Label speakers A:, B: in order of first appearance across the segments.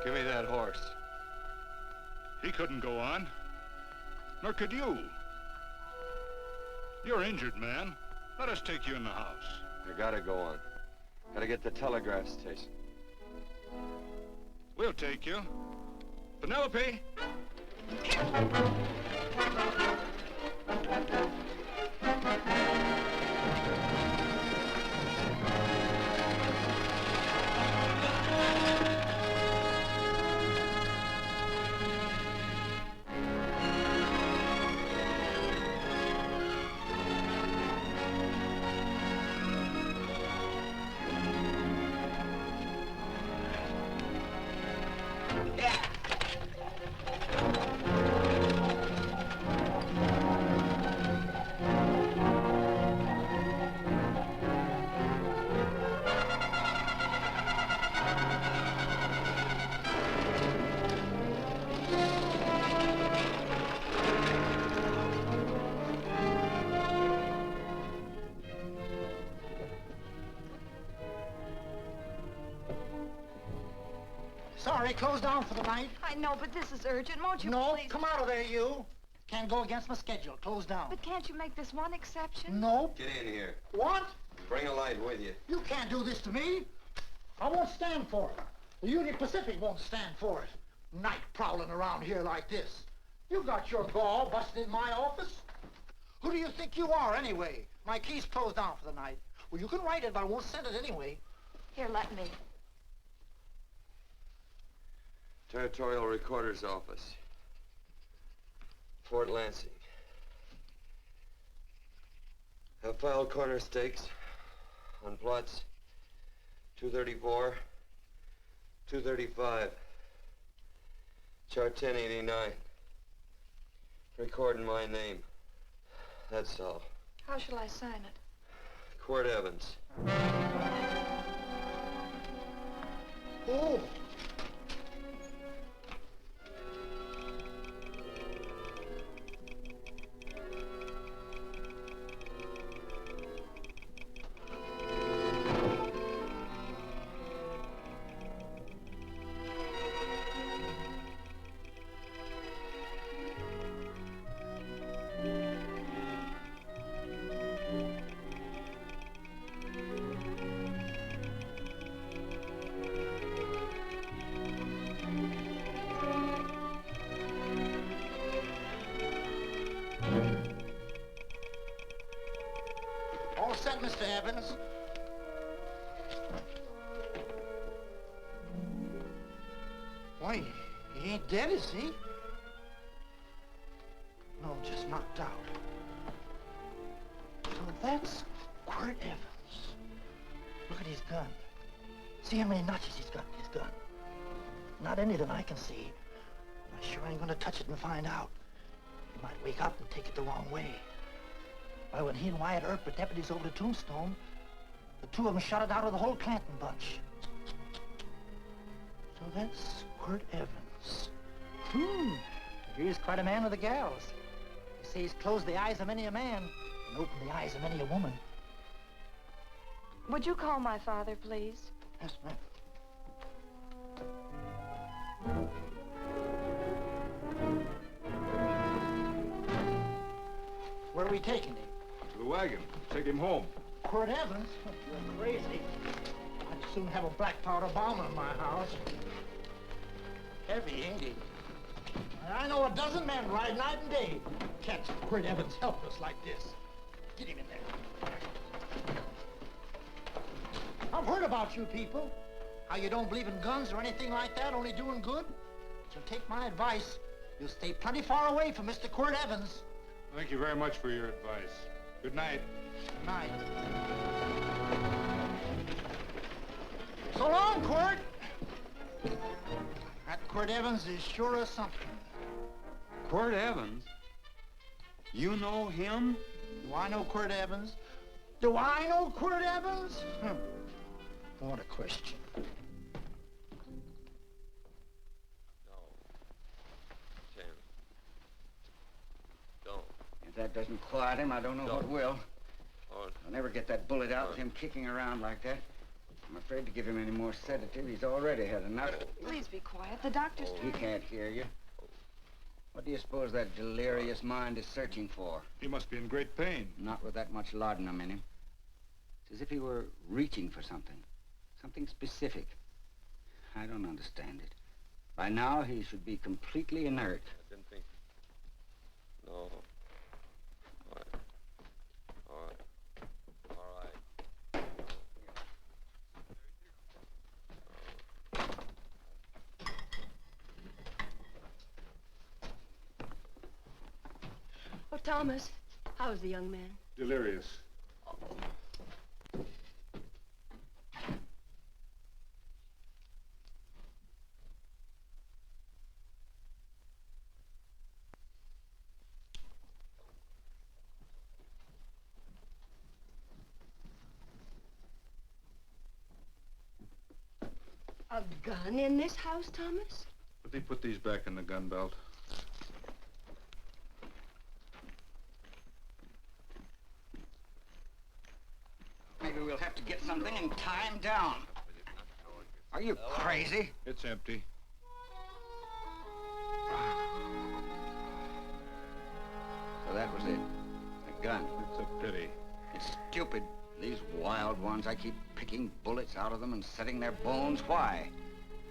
A: Give me that horse.
B: He couldn't go on. Nor could you. You're injured, man. Let us take you in the house.
A: I gotta go on. Gotta get the telegraph station.
B: We'll take you. Penelope!
C: Sorry, closed down for the night.
D: I know, but this is urgent. Won't you
C: No,
D: please?
C: come out of there, you. Can't go against my schedule. Closed down.
D: But can't you make this one exception?
C: No.
A: Get in here.
C: What?
A: Bring a light with you.
C: You can't do this to me. I won't stand for it. The Union Pacific won't stand for it. Night prowling around here like this. You got your gall busting in my office? Who do you think you are, anyway? My key's closed down for the night. Well, you can write it, but I won't send it anyway.
D: Here, let me.
A: Territorial Recorder's Office. Fort Lansing. Have filed corner stakes on plots 234, 235, chart 1089. Recording my name. That's all.
D: How shall I sign it?
A: Quirt Evans.
C: Oh. All set, Mr. Evans. Why, he ain't dead, is he? No, just knocked out. So that's Quirt Evans. Look at his gun. See how many notches he's got in his gun. Not any that I can see. I sure ain't gonna touch it and find out. He might wake up and take it the wrong way. Why, when he and Wyatt Earp were deputies over to Tombstone, the two of them shot it out of the whole Clanton bunch. So that's Quirt Evans. He's quite a man with the gals. They say he's closed the eyes of many a man and opened the eyes of many a woman.
D: Would you call my father, please?
C: Yes, ma'am. Where are we taking him?
B: To the wagon. Take him home.
C: Quirt Evans? You're crazy. I'd soon have a black powder bomb in my house. Heavy, ain't he? I know a dozen men ride night and day. Catch Quirt Evans helpless like this. Get him in there. I've heard about you people. How you don't believe in guns or anything like that, only doing good. So take my advice. You'll stay plenty far away from Mr. Quirt Evans.
B: Thank you very much for your advice. Good night.
C: Good night. So long, Quirt. That Quirt Evans is sure a something.
E: Quirt Evans? You know him?
C: Do I know Quirt Evans? Do I know Quirt Evans? What a question.
A: No. Tim. Don't.
F: If that doesn't quiet him, I don't know what will.
A: Oh,
F: I'll never get that bullet out with him kicking around like that. I'm afraid to give him any more sedative. He's already had enough.
D: Please be quiet. The doctor's
F: He
D: trying.
F: can't hear you. What do you suppose that delirious mind is searching for?
B: He must be in great pain.
F: Not with that much laudanum in him. It's as if he were reaching for something. Something specific. I don't understand it. By now, he should be completely inert.
A: I didn't think. No. All right. All right. All right.
G: Oh, Thomas, how's the young man?
B: Delirious.
G: A gun in this house, Thomas?
B: But they put these back in the gun belt.
F: Maybe we'll have to get something and tie him down. Are you crazy?
B: It's empty.
F: So that was it. A gun.
B: It's a pity.
F: It's stupid. These wild ones, I keep picking bullets out of them and setting their bones. Why?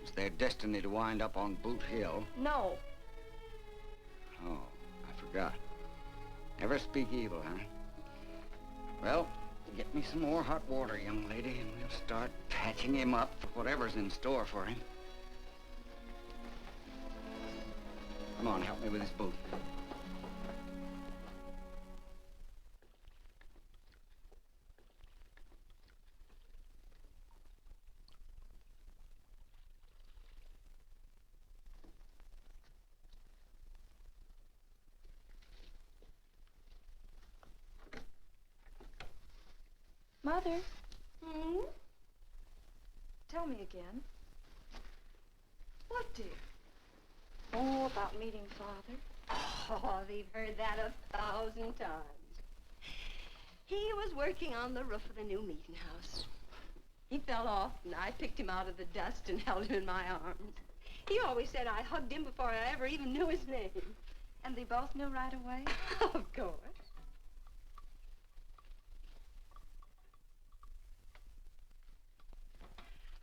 F: It's their destiny to wind up on Boot Hill.
D: No.
F: Oh, I forgot. Never speak evil, huh? Well, get me some more hot water, young lady, and we'll start patching him up for whatever's in store for him. Come on, help me with his boot.
D: Mother,
G: Hmm?
D: tell me again.
G: What, dear?
D: Oh, about meeting Father.
G: Oh, they've heard that 1,000 times. He was working on the roof of the new meeting house. He fell off, and I picked him out of the dust and held him in my arms. He always said I hugged him before I ever even knew his name.
D: And they both knew right away?
G: Of course.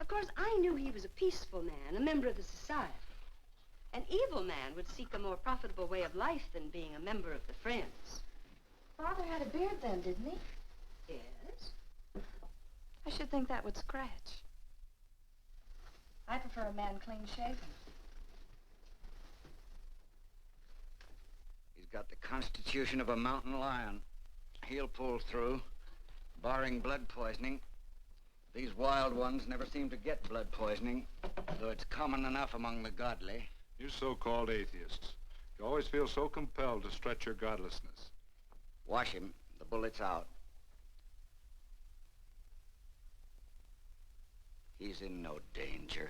G: Of course, I knew he was a peaceful man, a member of the society. An evil man would seek a more profitable way of life than being a member of the Friends.
D: Father had a beard then, didn't he?
G: Yes?
D: I should think that would scratch. I prefer a man clean-shaven.
F: He's got the constitution of a mountain lion. He'll pull through, barring blood poisoning. These wild ones never seem to get blood poisoning, though it's common enough among the godly.
B: You so-called atheists. You always feel so compelled to stretch your godlessness.
F: Wash him. The bullet's out. He's in no danger.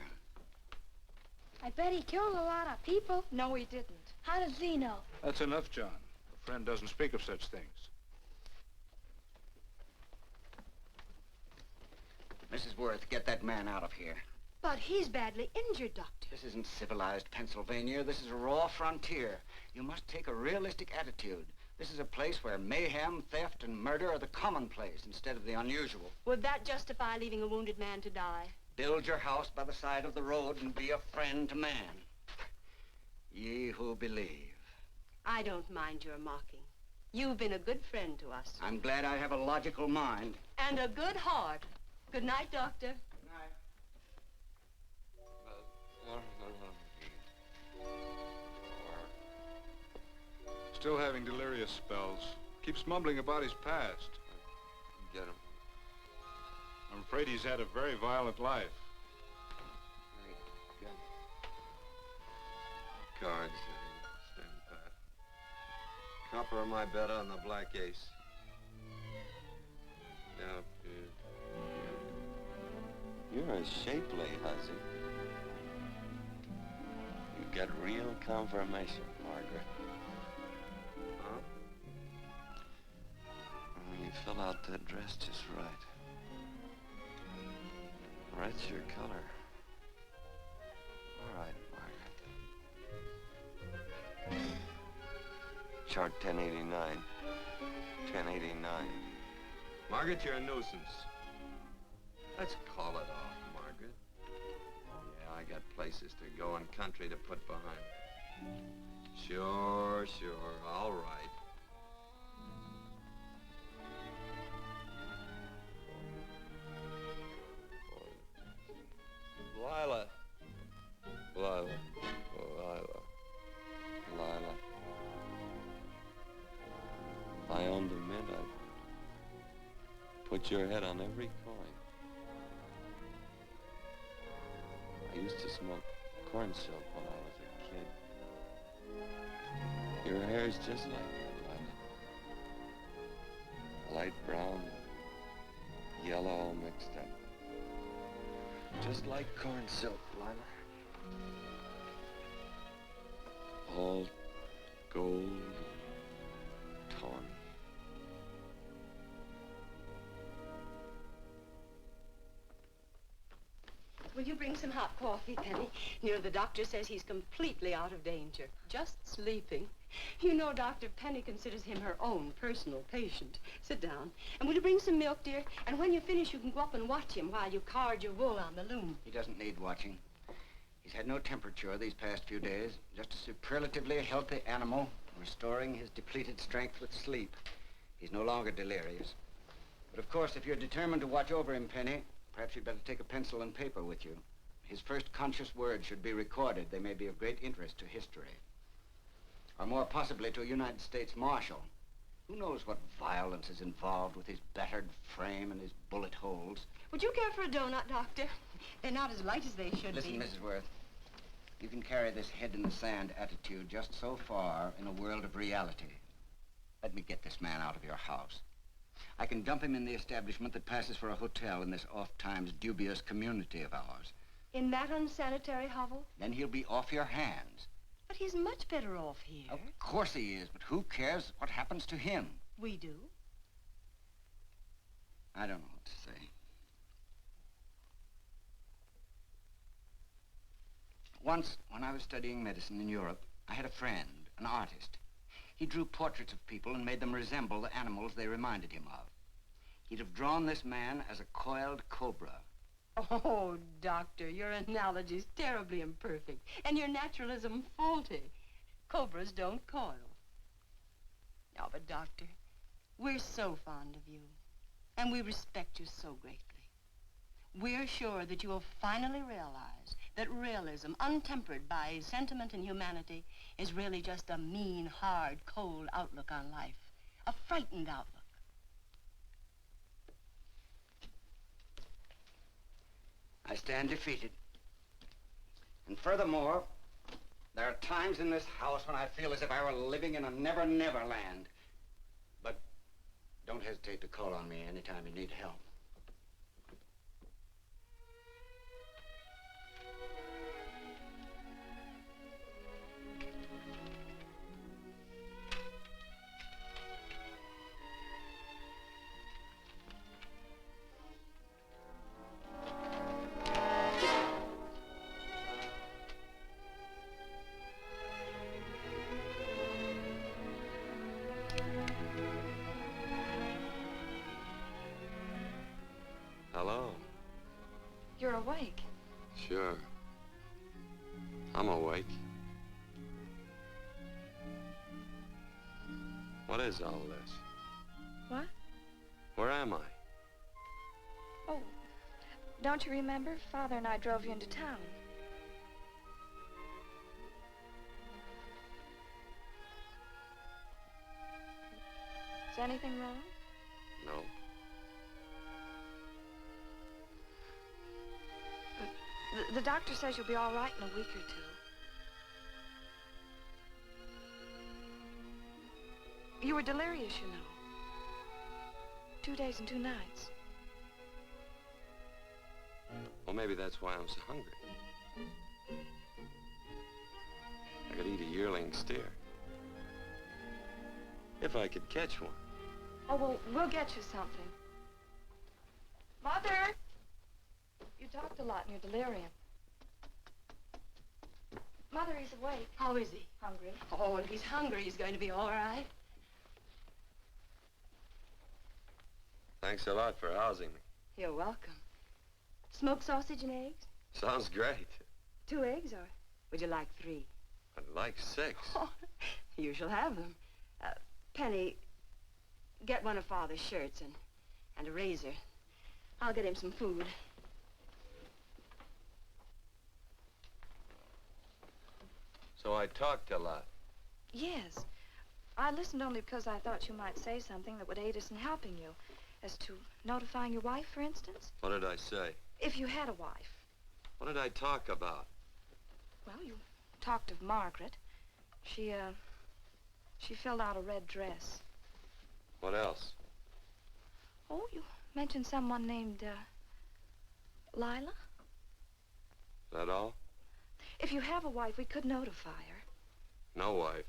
H: I bet he killed a lot of people.
D: No, he didn't.
H: How does he know?
B: That's enough, John. A friend doesn't speak of such things.
F: Mrs. Worth, get that man out of here.
G: But he's badly injured, Doctor.
F: This isn't civilized Pennsylvania. This is a raw frontier. You must take a realistic attitude. This is a place where mayhem, theft, and murder are the commonplace instead of the unusual.
G: Would that justify leaving a wounded man to die?
F: Build your house by the side of the road and be a friend to man. Ye who believe.
G: I don't mind your mocking. You've been a good friend to us.
F: I'm glad I have a logical mind.
G: And a good heart. Good night, Doctor.
F: Good night.
B: Still having delirious spells. Keeps mumbling about his past.
A: Get him.
B: I'm afraid he's had a very violent life.
A: Cards. Stand pat. Copper on my bet on the black ace. Now, you're a shapely hussy. You get real confirmation, Margaret. Huh? Oh, you fill out that dress just right. Red's your color. All right, Margaret. Chart 1089. 1089. Margaret, you're a nuisance. Let's call it off, Margaret. Yeah, I got places to go and country to put behind. Sure, all right. Lila. If I owned a mint, I'd put your head on every coin. I used to smoke corn silk when I was a kid. Your hair's just like that, Lila. Light brown, yellow all mixed up. Just like corn silk, Lila. All gold, tawny.
G: Will you bring some hot coffee, Penny? You know, the doctor says he's completely out of danger. Just sleeping. You know, Dr. Penny considers him her own personal patient. Sit down. And will you bring some milk, dear? And when you finish, you can go up and watch him while you card your wool on the loom.
F: He doesn't need watching. He's had no temperature these past few days. Just a superlatively healthy animal, restoring his depleted strength with sleep. He's no longer delirious. But of course, if you're determined to watch over him, Penny, perhaps you'd better take a pencil and paper with you. His first conscious words should be recorded. They may be of great interest to history. Or more possibly to a United States Marshal. Who knows what violence is involved with his battered frame and his bullet holes.
G: Would you care for a donut, Doctor? They're not as light as they should
F: Listen,
G: be.
F: Mrs. Worth. You can carry this head-in-the-sand attitude just so far in a world of reality. Let me get this man out of your house. I can dump him in the establishment that passes for a hotel in this oft-times dubious community of ours.
G: In that unsanitary hovel?
F: Then he'll be off your hands.
G: But he's much better off here.
F: Of course he is, but who cares what happens to him?
G: We do.
F: I don't know what to say. Once, when I was studying medicine in Europe, I had a friend, an artist. He drew portraits of people and made them resemble the animals they reminded him of. He'd have drawn this man as a coiled cobra.
G: Oh, Doctor, your analogy's terribly imperfect, and your naturalism faulty. Cobras don't coil. No, but Doctor, we're so fond of you, and we respect you so greatly. We're sure that you will finally realize that realism, untempered by sentiment and humanity, is really just a mean, hard, cold outlook on life. A frightened outlook.
F: I stand defeated. And furthermore, there are times in this house when I feel as if I were living in a never-never land. But don't hesitate to call on me anytime you need help.
A: Hello.
D: You're awake.
A: Sure. I'm awake. What is all this?
D: What?
A: Where am I?
D: Oh, don't you remember? Father and I drove you into town. Is anything wrong?
A: No.
D: The doctor says you'll be all right in a week or two. You were delirious, you know. 2 days and 2 nights.
A: Well, maybe that's why I'm so hungry. I could eat a yearling steer. If I could catch one.
D: Oh, well, we'll get you something. Mother! You talked a lot in your delirium. Mother, he's awake.
G: How is he?
D: Hungry.
G: Oh, if he's hungry, he's going to be all right.
A: Thanks a lot for housing me.
G: You're welcome. Smoked sausage and eggs?
A: Sounds great.
G: 2 eggs, or would you like 3?
A: I'd like 6.
G: Oh, you shall have them. Penny, get one of Father's shirts and a razor. I'll get him some food.
A: So I talked a lot.
D: Yes. I listened only because I thought you might say something that would aid us in helping you. As to notifying your wife, for instance.
A: What did I say?
D: If you had a wife.
A: What did I talk about?
D: Well, you talked of Margaret. She filled out a red dress.
A: What else?
D: Oh, you mentioned someone named, Lila?
A: Is that all?
D: If you have a wife, we could notify her.
A: No wife.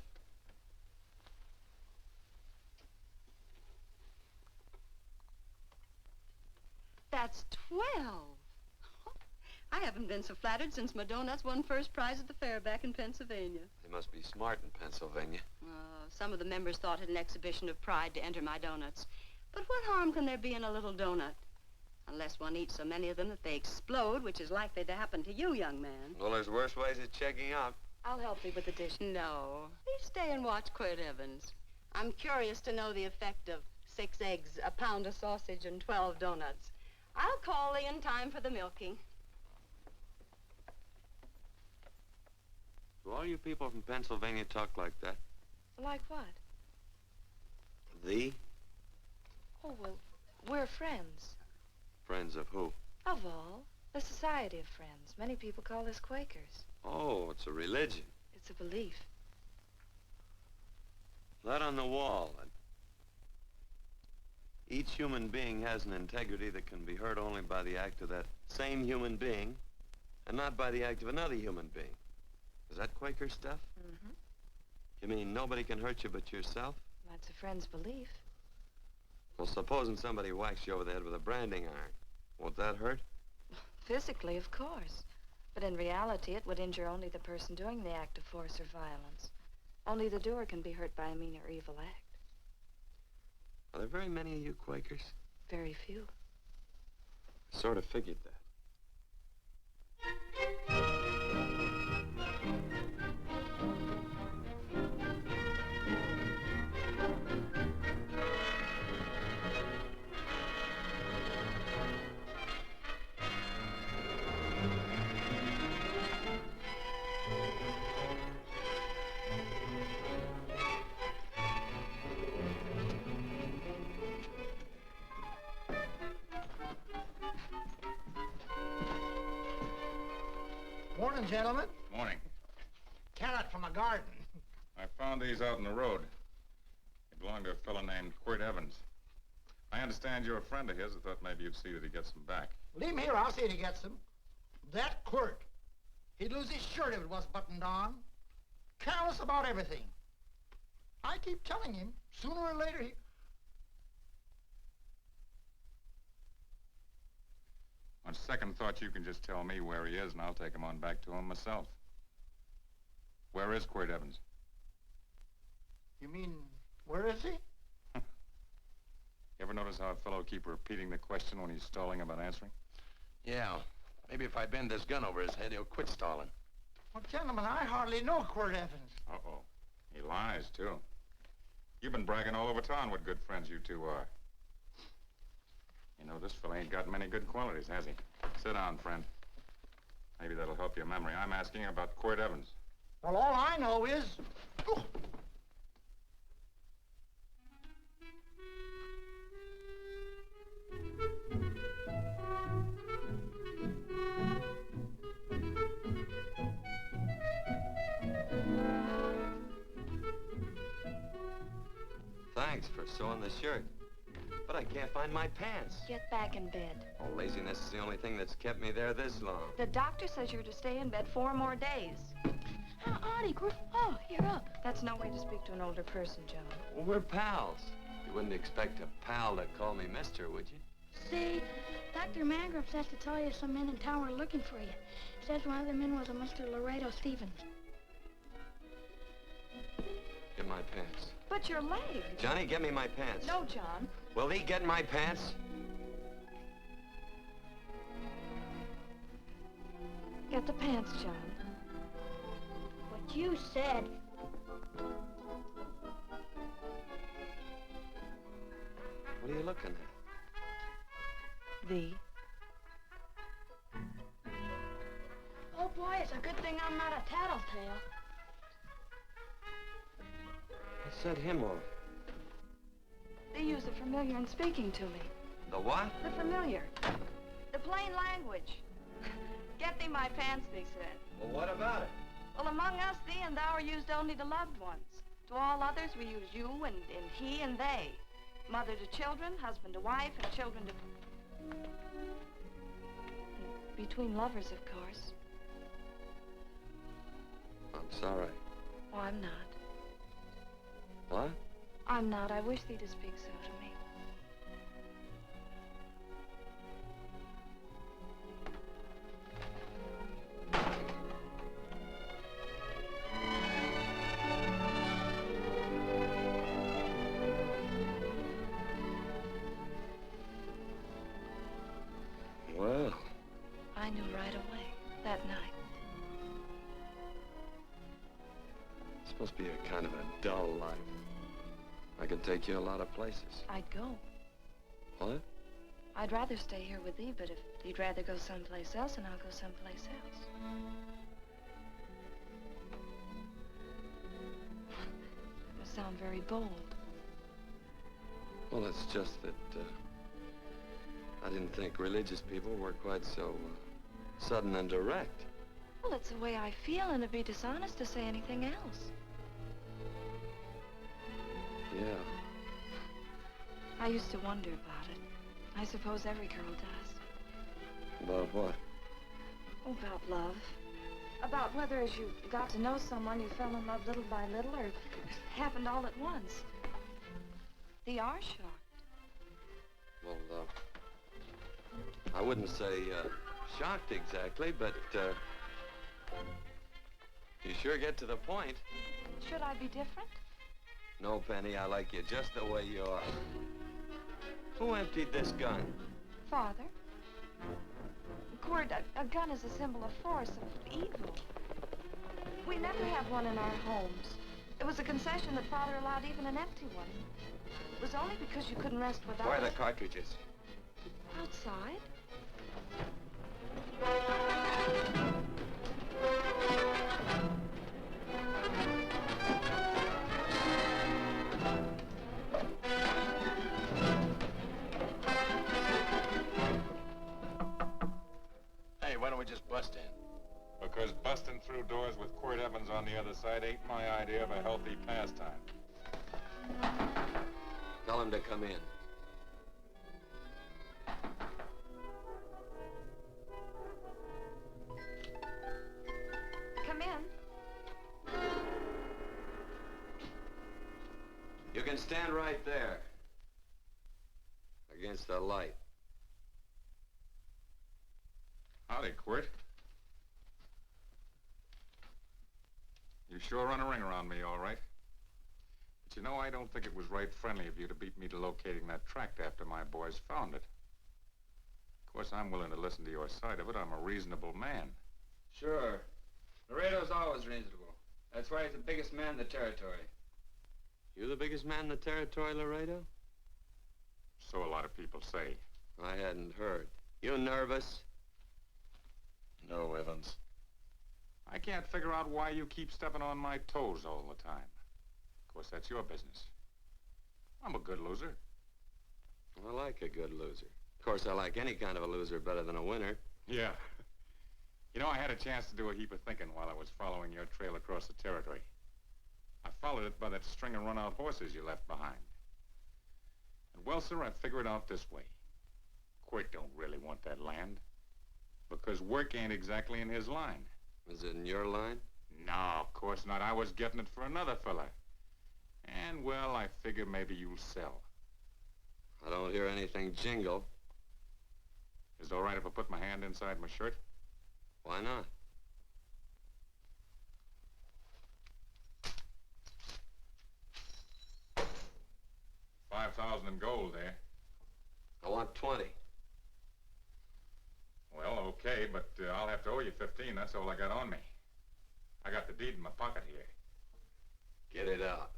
G: That's 12. I haven't been so flattered since my donuts won first prize at the fair back in Pennsylvania.
A: They must be smart in Pennsylvania.
G: Some of the members thought it an exhibition of pride to enter my donuts. But what harm can there be in a little donut? Unless one eats so many of them that they explode, which is likely to happen to you, young man.
A: Well, there's worse ways of checking out.
D: I'll help you with the dish.
G: No. Please stay and watch Quirt Evans. I'm curious to know the effect of 6 eggs, a pound of sausage, and 12 donuts. I'll call Lee in time for the milking.
A: Do all you people from Pennsylvania talk like that?
D: Like what?
A: Thee?
D: Oh, well, we're friends.
A: Friends of who?
D: Of all. The Society of Friends. Many people call us Quakers.
A: Oh, it's a religion.
D: It's a belief.
A: That on the wall. Each human being has an integrity that can be hurt only by the act of that same human being, and not by the act of another human being. Is that Quaker stuff?
D: Mm-hmm.
A: You mean nobody can hurt you but yourself?
D: That's a friend's belief.
A: Well, supposing somebody whacks you over the head with a branding iron. Won't that hurt?
D: Physically, of course. But in reality, it would injure only the person doing the act of force or violence. Only the doer can be hurt by a mean or evil act.
A: Are there very many of you Quakers?
D: Very few.
A: I sort of figured that.
C: Morning, gentlemen.
B: Morning.
C: Carrot from a garden.
B: I found these out in the road. They belong to a fellow named Quirt Evans. I understand you're a friend of his. I thought maybe you'd see that he gets them back.
C: Leave him here, I'll see that he gets them. That Quirt. He'd lose his shirt if it was buttoned on. Careless about everything. I keep telling him, sooner or later he...
B: On second thought, you can just tell me where he is, and I'll take him on back to him myself. Where is Quirt Evans?
C: You mean, where is he?
B: You ever notice how a fellow keep repeating the question when he's stalling about answering?
I: Yeah. Maybe if I bend this gun over his head, he'll quit stalling.
C: Well, gentlemen, I hardly know Quirt Evans.
B: Uh-oh. He lies, too. You've been bragging all over town what good friends you two are. You know, this fella ain't got many good qualities, has he? Sit down, friend. Maybe that'll help your memory. I'm asking about Quirt Evans.
C: Well, all I know is... Oh.
A: Thanks for sewing the shirt. But I can't find my pants.
D: Get back in bed.
A: Oh, laziness is the only thing that's kept me there this long.
D: The doctor says you're to stay in bed 4 more days.
H: Auntie, oh, you're up.
D: That's no way to speak to an older person, John.
A: Well, we're pals. You wouldn't expect a pal to call me mister, would you?
H: See, Dr. Mangrove says to tell you some men in town were looking for you. Says one of the men was a Mr. Laredo Stevens.
A: Get my pants.
D: But your leg.
A: Johnny, get me my pants.
D: No, John.
A: Will he get my pants?
D: Get the pants, John.
H: What you said.
A: What are you looking at?
D: The.
H: Oh, boy, it's a good thing I'm not a tattletale.
A: What set him off?
D: They use the familiar in speaking to me.
A: The what?
D: The familiar. The plain language. Get thee my pants, they said.
A: Well, what about it?
D: Well, among us, thee and thou are used only to loved ones. To all others, we use you and he and they. Mother to children, husband to wife, and children to... Between lovers, of course.
A: I'm sorry.
D: Oh, I'm not.
A: What?
D: I'm not. I wish thee to speak so to me.
A: Well,
D: I knew right away, that night.
A: it's supposed to be a kind of a dull life. I can take you a lot of places.
D: I'd go.
A: What?
D: I'd rather stay here with thee, but if you'd rather go someplace else, then I'll go someplace else. It must sound very bold.
A: Well, it's just that, I didn't think religious people were quite so, sudden and direct.
D: Well, it's the way I feel, and it'd be dishonest to say anything else.
A: Yeah.
D: I used to wonder about it. I suppose every girl does.
A: About what?
D: Oh, about love. About whether as you got to know someone, you fell in love little by little, or it happened all at once. They are shocked.
A: Well, I wouldn't say, shocked exactly, but, you sure get to the point.
D: Should I be different?
A: No, Penny, I like you just the way you are. Who emptied this gun?
D: Father? Quirt, a gun is a symbol of force, of evil. We never have one in our homes. It was a concession that Father allowed even an empty one. It was only because you couldn't rest without
A: Where are
D: it.
A: the cartridges?
D: Outside?
I: Hey, why don't we just bust in?
B: Because busting through doors with Quirt Evans on the other side ain't my idea of a healthy pastime.
A: Tell him to come in.
D: Come in.
A: You can stand right there. Against the light.
B: Howdy, Quirt. You sure run a ring around me, all right. But you know, I don't think it was right friendly of you to beat me to locating that tract after my boys found it. Of course, I'm willing to listen to your side of it. I'm a reasonable man.
J: Sure. Laredo's always reasonable. That's why he's the biggest man in the territory.
A: You the biggest man in the territory, Laredo?
B: So a lot of people say.
A: I hadn't heard. You nervous?
I: No, Evans.
B: I can't figure out why you keep stepping on my toes all the time. Of course, that's your business. I'm a good loser.
A: I like a good loser. Of course, I like any kind of a loser better than a winner.
B: Yeah. You know, I had a chance to do a heap of thinking while I was following your trail across the territory. I followed it by that string of run-out horses you left behind. And, well, sir, I figure it out this way. Quirt don't really want that land. Because work ain't exactly in his line.
A: Is it in your line?
B: No, of course not. I was getting it for another fella. And, well, I figure maybe you'll sell.
A: I don't hear anything jingle.
B: Is it all right if I put my hand inside my shirt?
A: Why not?
B: $5,000 in gold there.
A: I want 20.
B: Well, okay, but I'll have to owe you 15. That's all I got on me. I got the deed in my pocket here.
A: Get it out.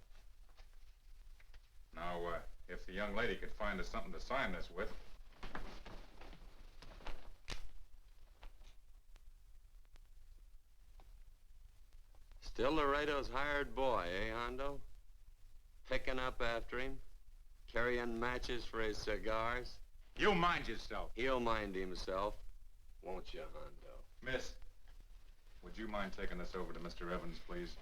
B: Now, if the young lady could find us something to sign this with.
A: Still Laredo's hired boy, eh, Hondo? Picking up after him, carrying matches for his cigars.
B: You mind yourself.
A: He'll mind himself, won't you, Hondo?
B: Miss, would you mind taking this over to Mr. Evans, please?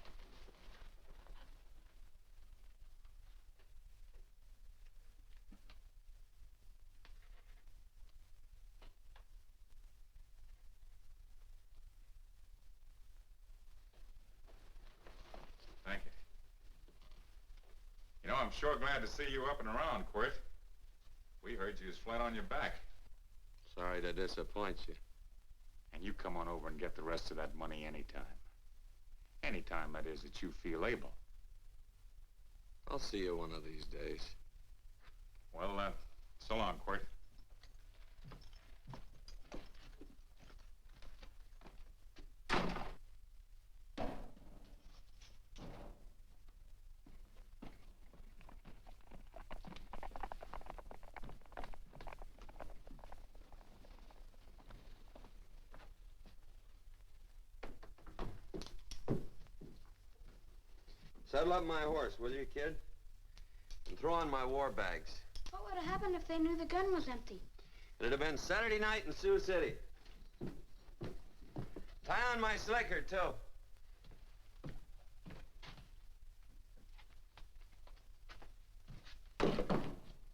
B: Thank you. You know, I'm sure glad to see you up and around, Quirt. We heard you was flat on your back.
A: Sorry to disappoint you.
B: And you come on over and get the rest of that money anytime. Anytime, that is, that you feel able.
A: I'll see you one of these days.
B: Well, so long, Quirt.
A: Saddle up my horse, will you, kid? And throw on my war bags.
H: What would have happened if they knew the gun was empty?
A: It'd have been Saturday night in Sioux City. Tie on my slicker, too.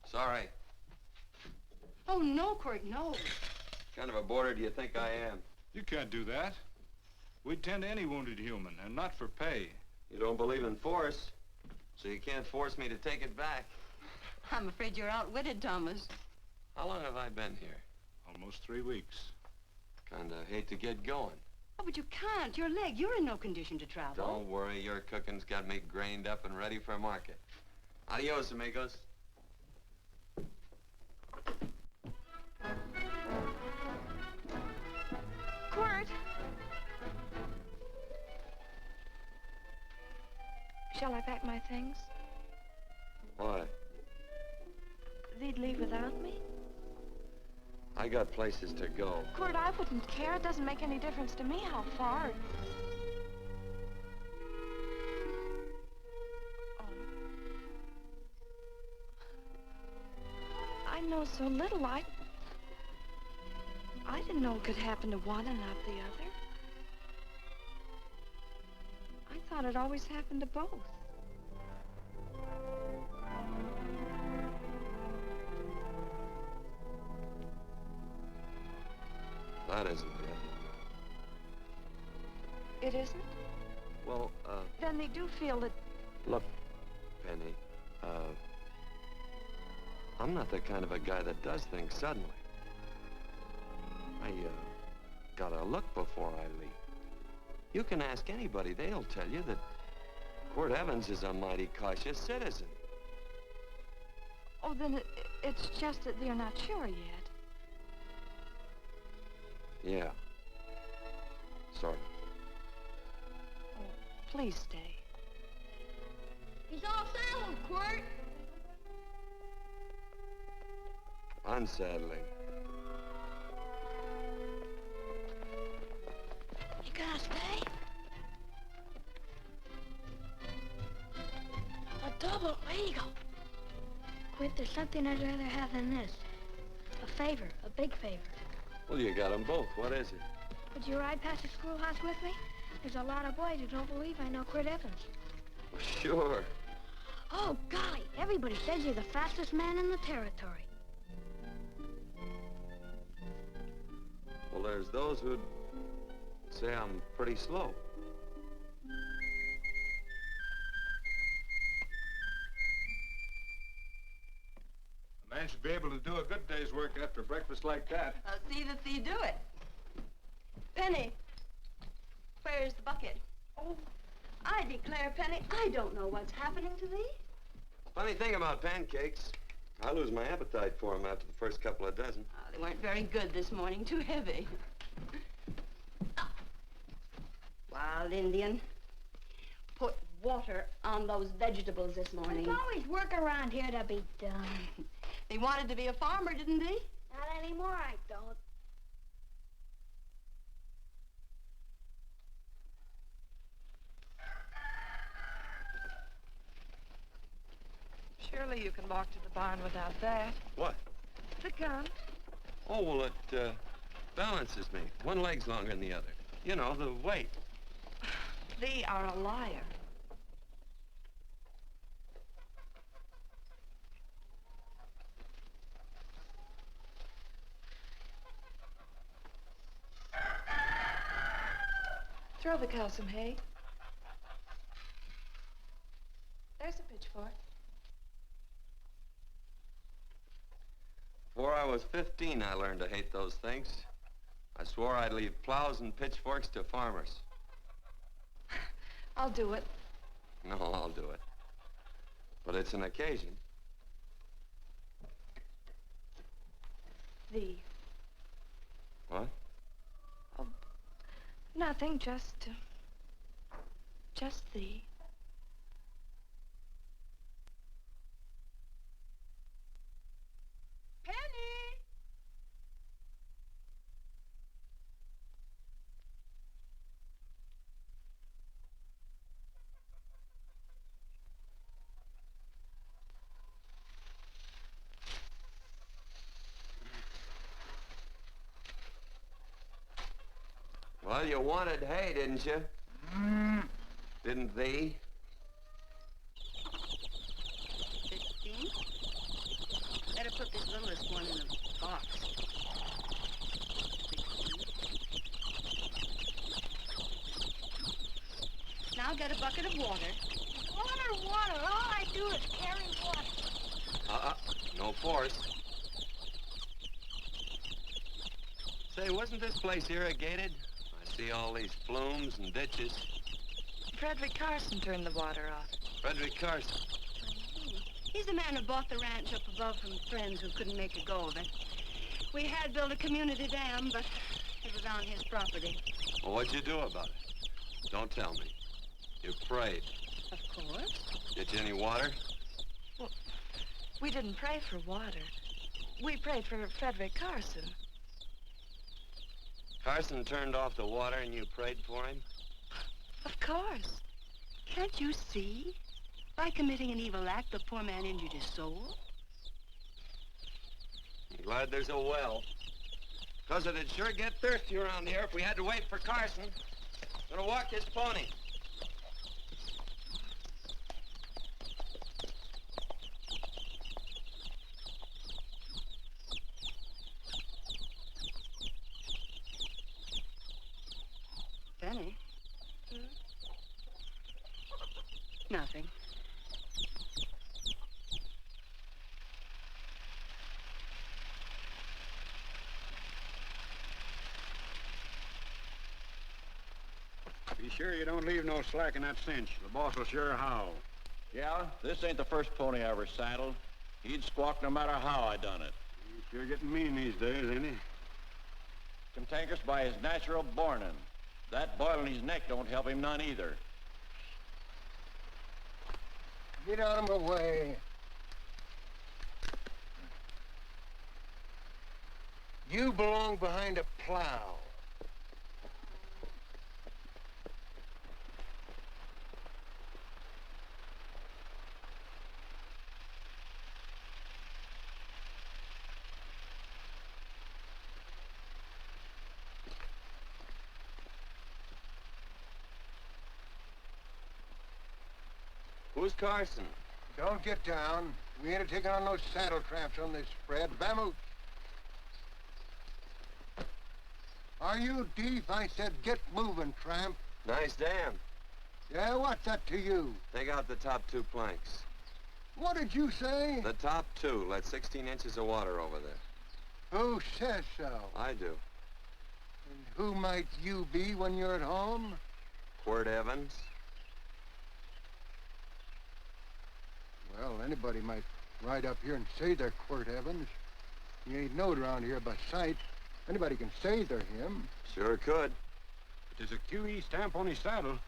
A: Sorry.
G: Oh, no, Quirt, no.
A: What kind of a boarder do you think I am?
E: You can't do that. We'd tend to any wounded human, and not for pay.
A: You don't believe in force, so you can't force me to take it back.
G: I'm afraid you're outwitted, Thomas.
A: How long have I been here?
E: Almost 3 weeks.
A: Kinda hate to get going.
G: Oh, but you can't. Your leg, you're in no condition to travel.
A: Don't worry, your cooking's got me grained up and ready for market. Adios, amigos.
D: Quirt! Shall I pack my things?
A: Why?
D: They'd leave without me?
A: I got places to go.
D: Quirt, I wouldn't care. It doesn't make any difference to me how far. Oh. I know so little. I didn't know it could happen to one and not the other. I thought it always happened to both.
A: That isn't it.
D: It isn't?
A: Well,
D: Then they do feel that...
A: look, Penny, I'm not the kind of a guy that does things suddenly. I, gotta look before I leave. You can ask anybody, they'll tell you that Quirt Evans is a mighty cautious citizen.
D: Oh, then it's just that they're not sure yet.
A: Yeah. Sort of.
D: Oh, please stay.
G: He's all saddled, Quirt.
A: Unsettling.
H: You gonna stay? A double eagle. Quit, there's something I'd rather have than this. A favor, a big favor.
A: Well, you got them both. What is it?
H: Would you ride past the schoolhouse with me? There's a lot of boys who don't believe I know Quirt Evans.
A: Well, sure.
H: Oh, golly, everybody says you're the fastest man in the territory.
A: Well, there's those who'd say I'm pretty slow.
B: The man should
E: Be able to do a good day's work after breakfast like that.
G: I'll see that you do it. Penny, where's the bucket? Oh, I declare, Penny, I don't know what's happening to thee.
A: Funny thing about pancakes, I lose my appetite for them after the first couple of dozen.
G: Oh, they weren't very good this morning, too heavy. Ah. Wild Indian, put water on those vegetables this morning.
H: There's always work around here to be done.
G: He wanted to be a farmer, didn't he?
H: Not anymore, I don't.
D: Surely you can walk to the barn without that.
A: What?
D: The gun.
A: Oh, well, it balances me. One leg's longer than the other. You know, the weight.
D: Thee are a liar. Throw the cow some hay. There's a pitchfork.
A: Before I was 15, I learned to hate those things. I swore I'd leave plows and pitchforks to farmers.
D: I'll do it.
A: No, I'll do it. But it's an occasion.
D: Thee.
A: What?
D: Oh, nothing, just thee.
G: Penny!
A: Well, you wanted hay, didn't you? Didn't thee?
G: 15? Better put this littlest one in a box. 16. Now get a bucket of water.
H: Water, water. All I do is carry water.
A: No force. Say, wasn't this place irrigated? I see all these flumes and ditches.
D: Frederick Carson turned the water off.
A: Frederick Carson.
G: He's the man who bought the ranch up above from friends who couldn't make a go of it. We had built a community dam, but it was on his property.
A: Well, what'd you do about it? Don't tell me. You prayed.
G: Of course.
A: Get you any water?
D: Well, we didn't pray for water. We prayed for Frederick Carson.
A: Carson turned off the water and you prayed for him?
G: Of course. Can't you see? By committing an evil act, the poor man injured his soul.
A: I'm glad there's a well. Because it'd sure get thirsty around here if we had to wait for Carson. Gonna walk his pony.
G: Benny? Nothing.
K: Be sure you don't leave no slack in that cinch. The boss will sure howl.
L: Yeah, this ain't the first pony I ever saddled. He'd squawk no matter how I done it.
K: He's sure getting mean these days, ain't he?
L: Cantankerous by his natural bornin'. That boil in his neck don't help him none either.
M: Get out of my way. You belong behind a plow.
A: Who's Carson?
M: Don't get down. We ain't taking on no saddle tramps on this spread. Vamoose. Are you deef? I said get moving, tramp.
A: Nice dam.
M: Yeah, what's that to you?
A: Take out the top 2 planks.
M: What did you say?
A: The top two let 16 inches of water over there.
M: Who says so?
A: I do.
M: And who might you be when you're at home?
A: Quirt Evans.
M: Well, anybody might ride up here and say they're Quirt Evans. You ain't knowed around here by sight. Anybody can say they're him.
A: Sure could.
K: But there's a QE stamp on his saddle.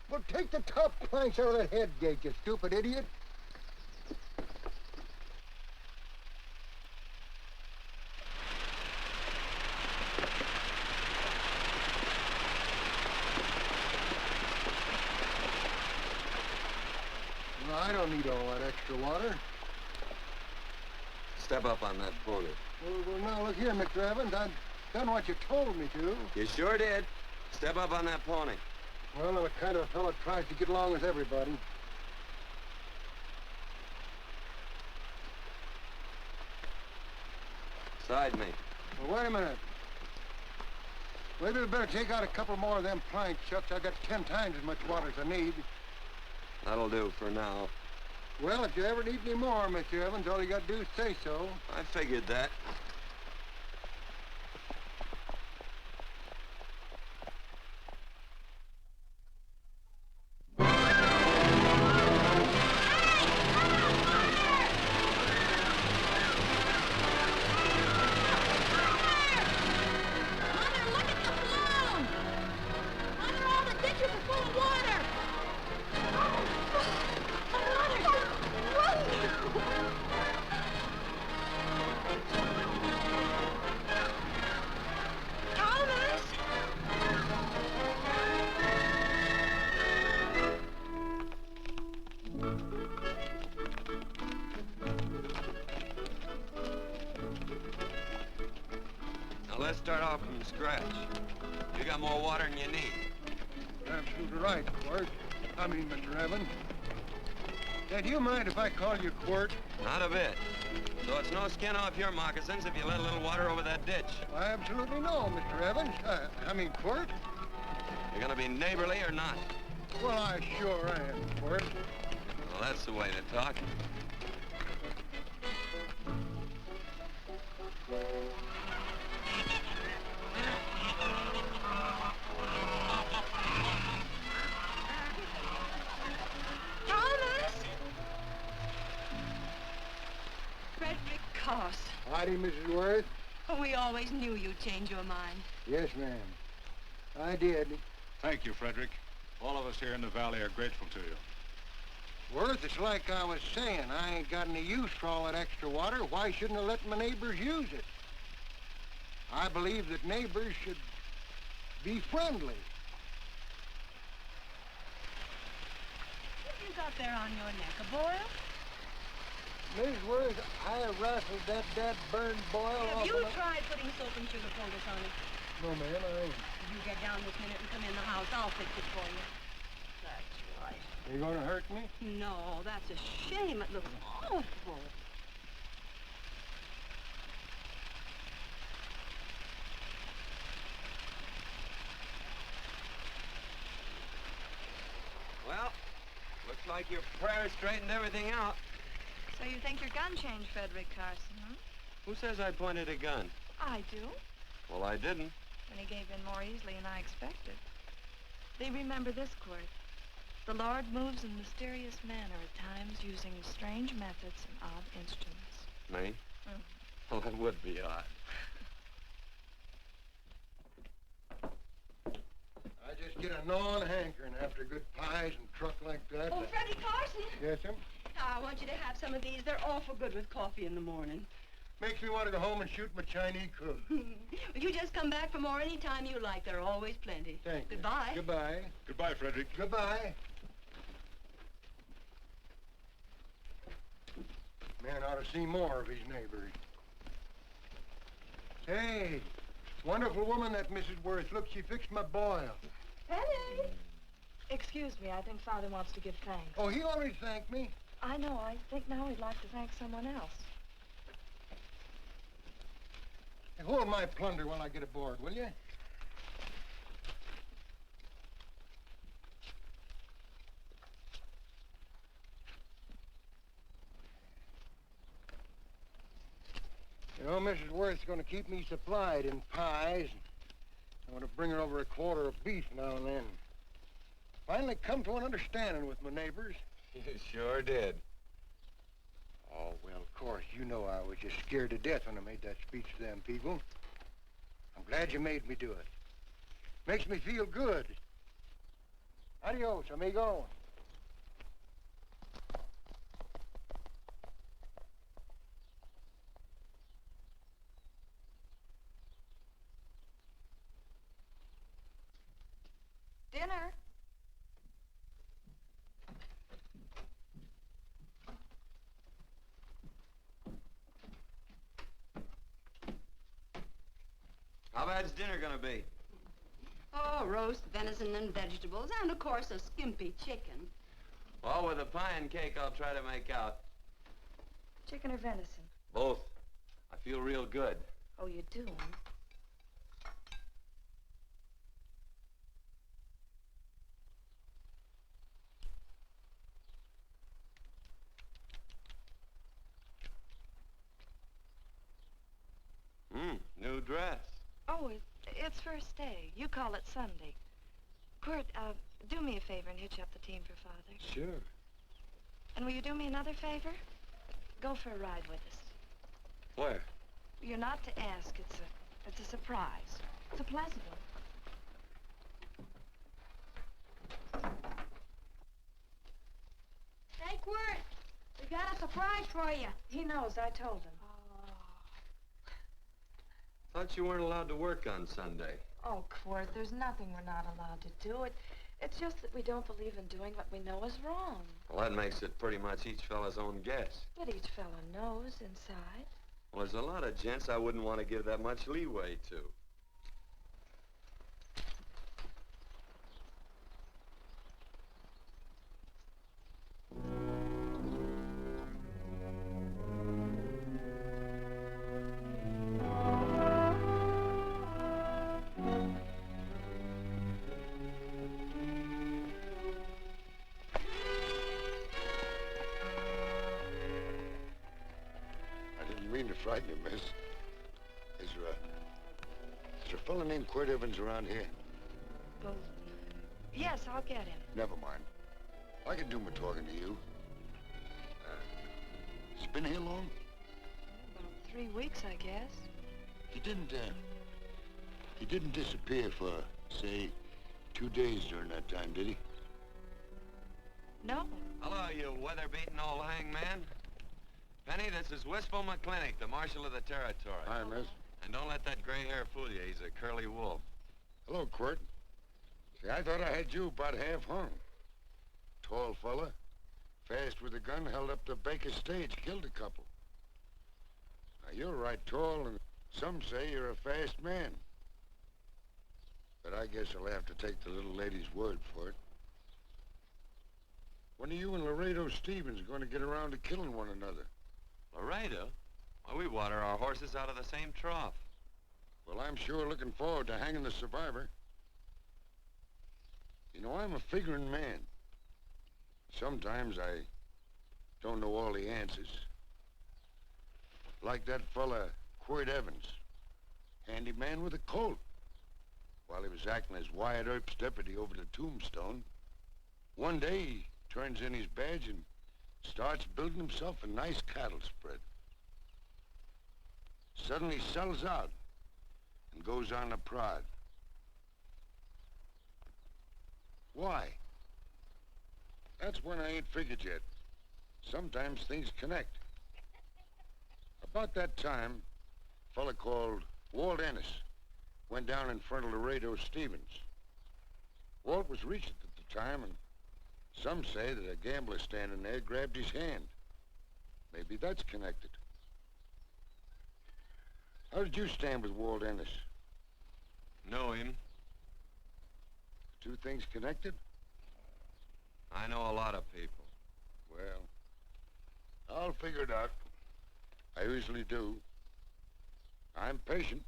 M: Well, take the top planks out of that head gate, you stupid idiot. Well, I don't need all that extra water.
A: Step up on that pony.
M: Well, now, look here, Mr. Evans. I've done what you told me to.
A: You sure did. Step up on that pony.
M: Well, I'm the kind of fellow tries to get along with everybody.
A: Side me.
M: Well, wait a minute. Maybe we better take out a couple more of them planks, Chucks. I got 10 times as much water as I need.
A: That'll do for now.
M: Well, if you ever need any more, Mr. Evans, all you got to do is say so.
A: I figured that. Let's start off from scratch. You got more water than you need.
M: You're absolutely right, Quirt. Mr. Evans. Now, do you mind if I call you Quirt?
A: Not a bit. So it's no skin off your moccasins if you let a little water over that ditch.
M: I absolutely know, Mr. Evans. Quirt.
A: You're gonna be neighborly or not?
M: Well, I sure am, Quirt.
A: Well, that's the way to talk.
M: Howdy, Mrs. Worth.
G: Oh, we always knew you'd change your mind.
M: Yes, ma'am. I did.
E: Thank you, Frederick. All of us here in the valley are grateful to you.
M: Worth, it's like I was saying. I ain't got any use for all that extra water. Why shouldn't I let my neighbors use it? I believe that neighbors should be friendly.
G: What have you got there on your neck, a boil?
M: Miss Worth, I rifled that burned boil
G: Have
M: off
G: you
M: of my...
G: tried putting soap and sugar poultice on it?
M: No, ma'am, I ain't.
G: You get down this minute and come in the house. I'll fix it for you. That's right.
M: You gonna hurt me?
G: No, that's a shame. It looks awful.
A: Well, looks like your prayer straightened everything out.
D: So you think your gun changed Frederick Carson, huh?
A: Who says I pointed a gun?
D: I do.
A: Well, I didn't.
D: And he gave in more easily than I expected. They remember this, Quirt. The Lord moves in mysterious manner at times using strange methods and odd instruments.
A: Me?
D: Mm.
A: Well, that would be odd.
M: I just get a gnawing hankering after good pies and truck like that.
G: Oh, Freddie Carson.
M: Yes, ma'am?
G: I want you to have some of these. They're awful good with coffee in the morning.
M: Makes me want to go home and shoot my Chinese cook.
G: Well, you just come back for more any time you like. There are always plenty.
M: Thank you.
G: Goodbye.
M: Goodbye.
E: Goodbye, Frederick.
M: Goodbye. Man ought to see more of his neighbors. Hey, wonderful woman, that Mrs. Worth. Look, she fixed my boil.
G: Penny!
D: Excuse me, I think Father wants to give thanks.
M: Oh, he already thanked me.
D: I know. I think now he'd like to thank someone else.
M: Hey, hold my plunder while I get aboard, will you? Mrs. Worth's going to keep me supplied in pies. I'm going to bring her over a quarter of beef now and then. Finally come to an understanding with my neighbors.
A: You sure did.
M: Oh, well, of course, you know I was just scared to death when I made that speech to them people. I'm glad you made me do it. Makes me feel good. Adios, amigo.
D: Dinner.
A: How bad's dinner gonna be?
G: Oh, roast venison and vegetables, and of course a skimpy chicken.
A: Well, with a pie and cake, I'll try to make out.
D: Chicken or venison?
A: Both. I feel real good.
D: Oh, you do?
A: New dress.
D: Oh, it's first day. You call it Sunday. Kurt, do me a favor and hitch up the team for Father.
A: Sure.
D: And will you do me another favor? Go for a ride with us.
A: Where?
D: You're not to ask. It's a surprise. It's a pleasant one.
H: Hey, Quirt, we got a surprise for you.
D: He knows. I told him.
A: Thought you weren't allowed to work on Sunday.
D: Oh, Quirt, there's nothing we're not allowed to do. It's just that we don't believe in doing what we know is wrong.
A: Well, that makes it pretty much each fella's own guess.
D: But each fellow knows inside.
A: Well, there's a lot of gents I wouldn't want to give that much leeway to.
N: Frighten you, miss. Is there a fella named Quirt Evans around here?
D: Well, yes, I'll get him.
N: Never mind. I can do my talking to you. He's been here long?
D: About 3 weeks, I guess.
N: He didn't disappear for, say, 2 days during that time, did he?
D: No.
A: Hello, you weather-beaten old hangman. Penny, this is Wistful McClintock, the Marshal of the Territory.
N: Hi, miss.
A: And don't let that gray hair fool you. He's a curly wolf.
N: Hello, Quirt. See, I thought I had you about half hung. Tall fella, fast with a gun, held up the Baker stage, killed a couple. Now, you're right tall, and some say you're a fast man. But I guess I'll have to take the little lady's word for it. When are you and Laredo Stevens going to get around to killing one another?
A: Laredo? Well, we water our horses out of the same trough.
N: Well, I'm sure looking forward to hanging the survivor. You know, I'm a figuring man. Sometimes I don't know all the answers. Like that fella, Quirt Evans. Handyman with a colt. While he was acting as Wyatt Earp's deputy over the tombstone, one day he turns in his badge and starts building himself a nice cattle spread. Suddenly sells out and goes on a prod. Why? That's one I ain't figured yet. Sometimes things connect. About that time, a fella called Walt Ennis went down in front of Laredo Stevens. Walt was Regent at the time, and some say that a gambler standing there grabbed his hand. Maybe that's connected. How did you stand with Walt Ennis?
A: Know him.
N: Two things connected?
A: I know a lot of people.
N: Well, I'll figure it out. I usually do. I'm patient.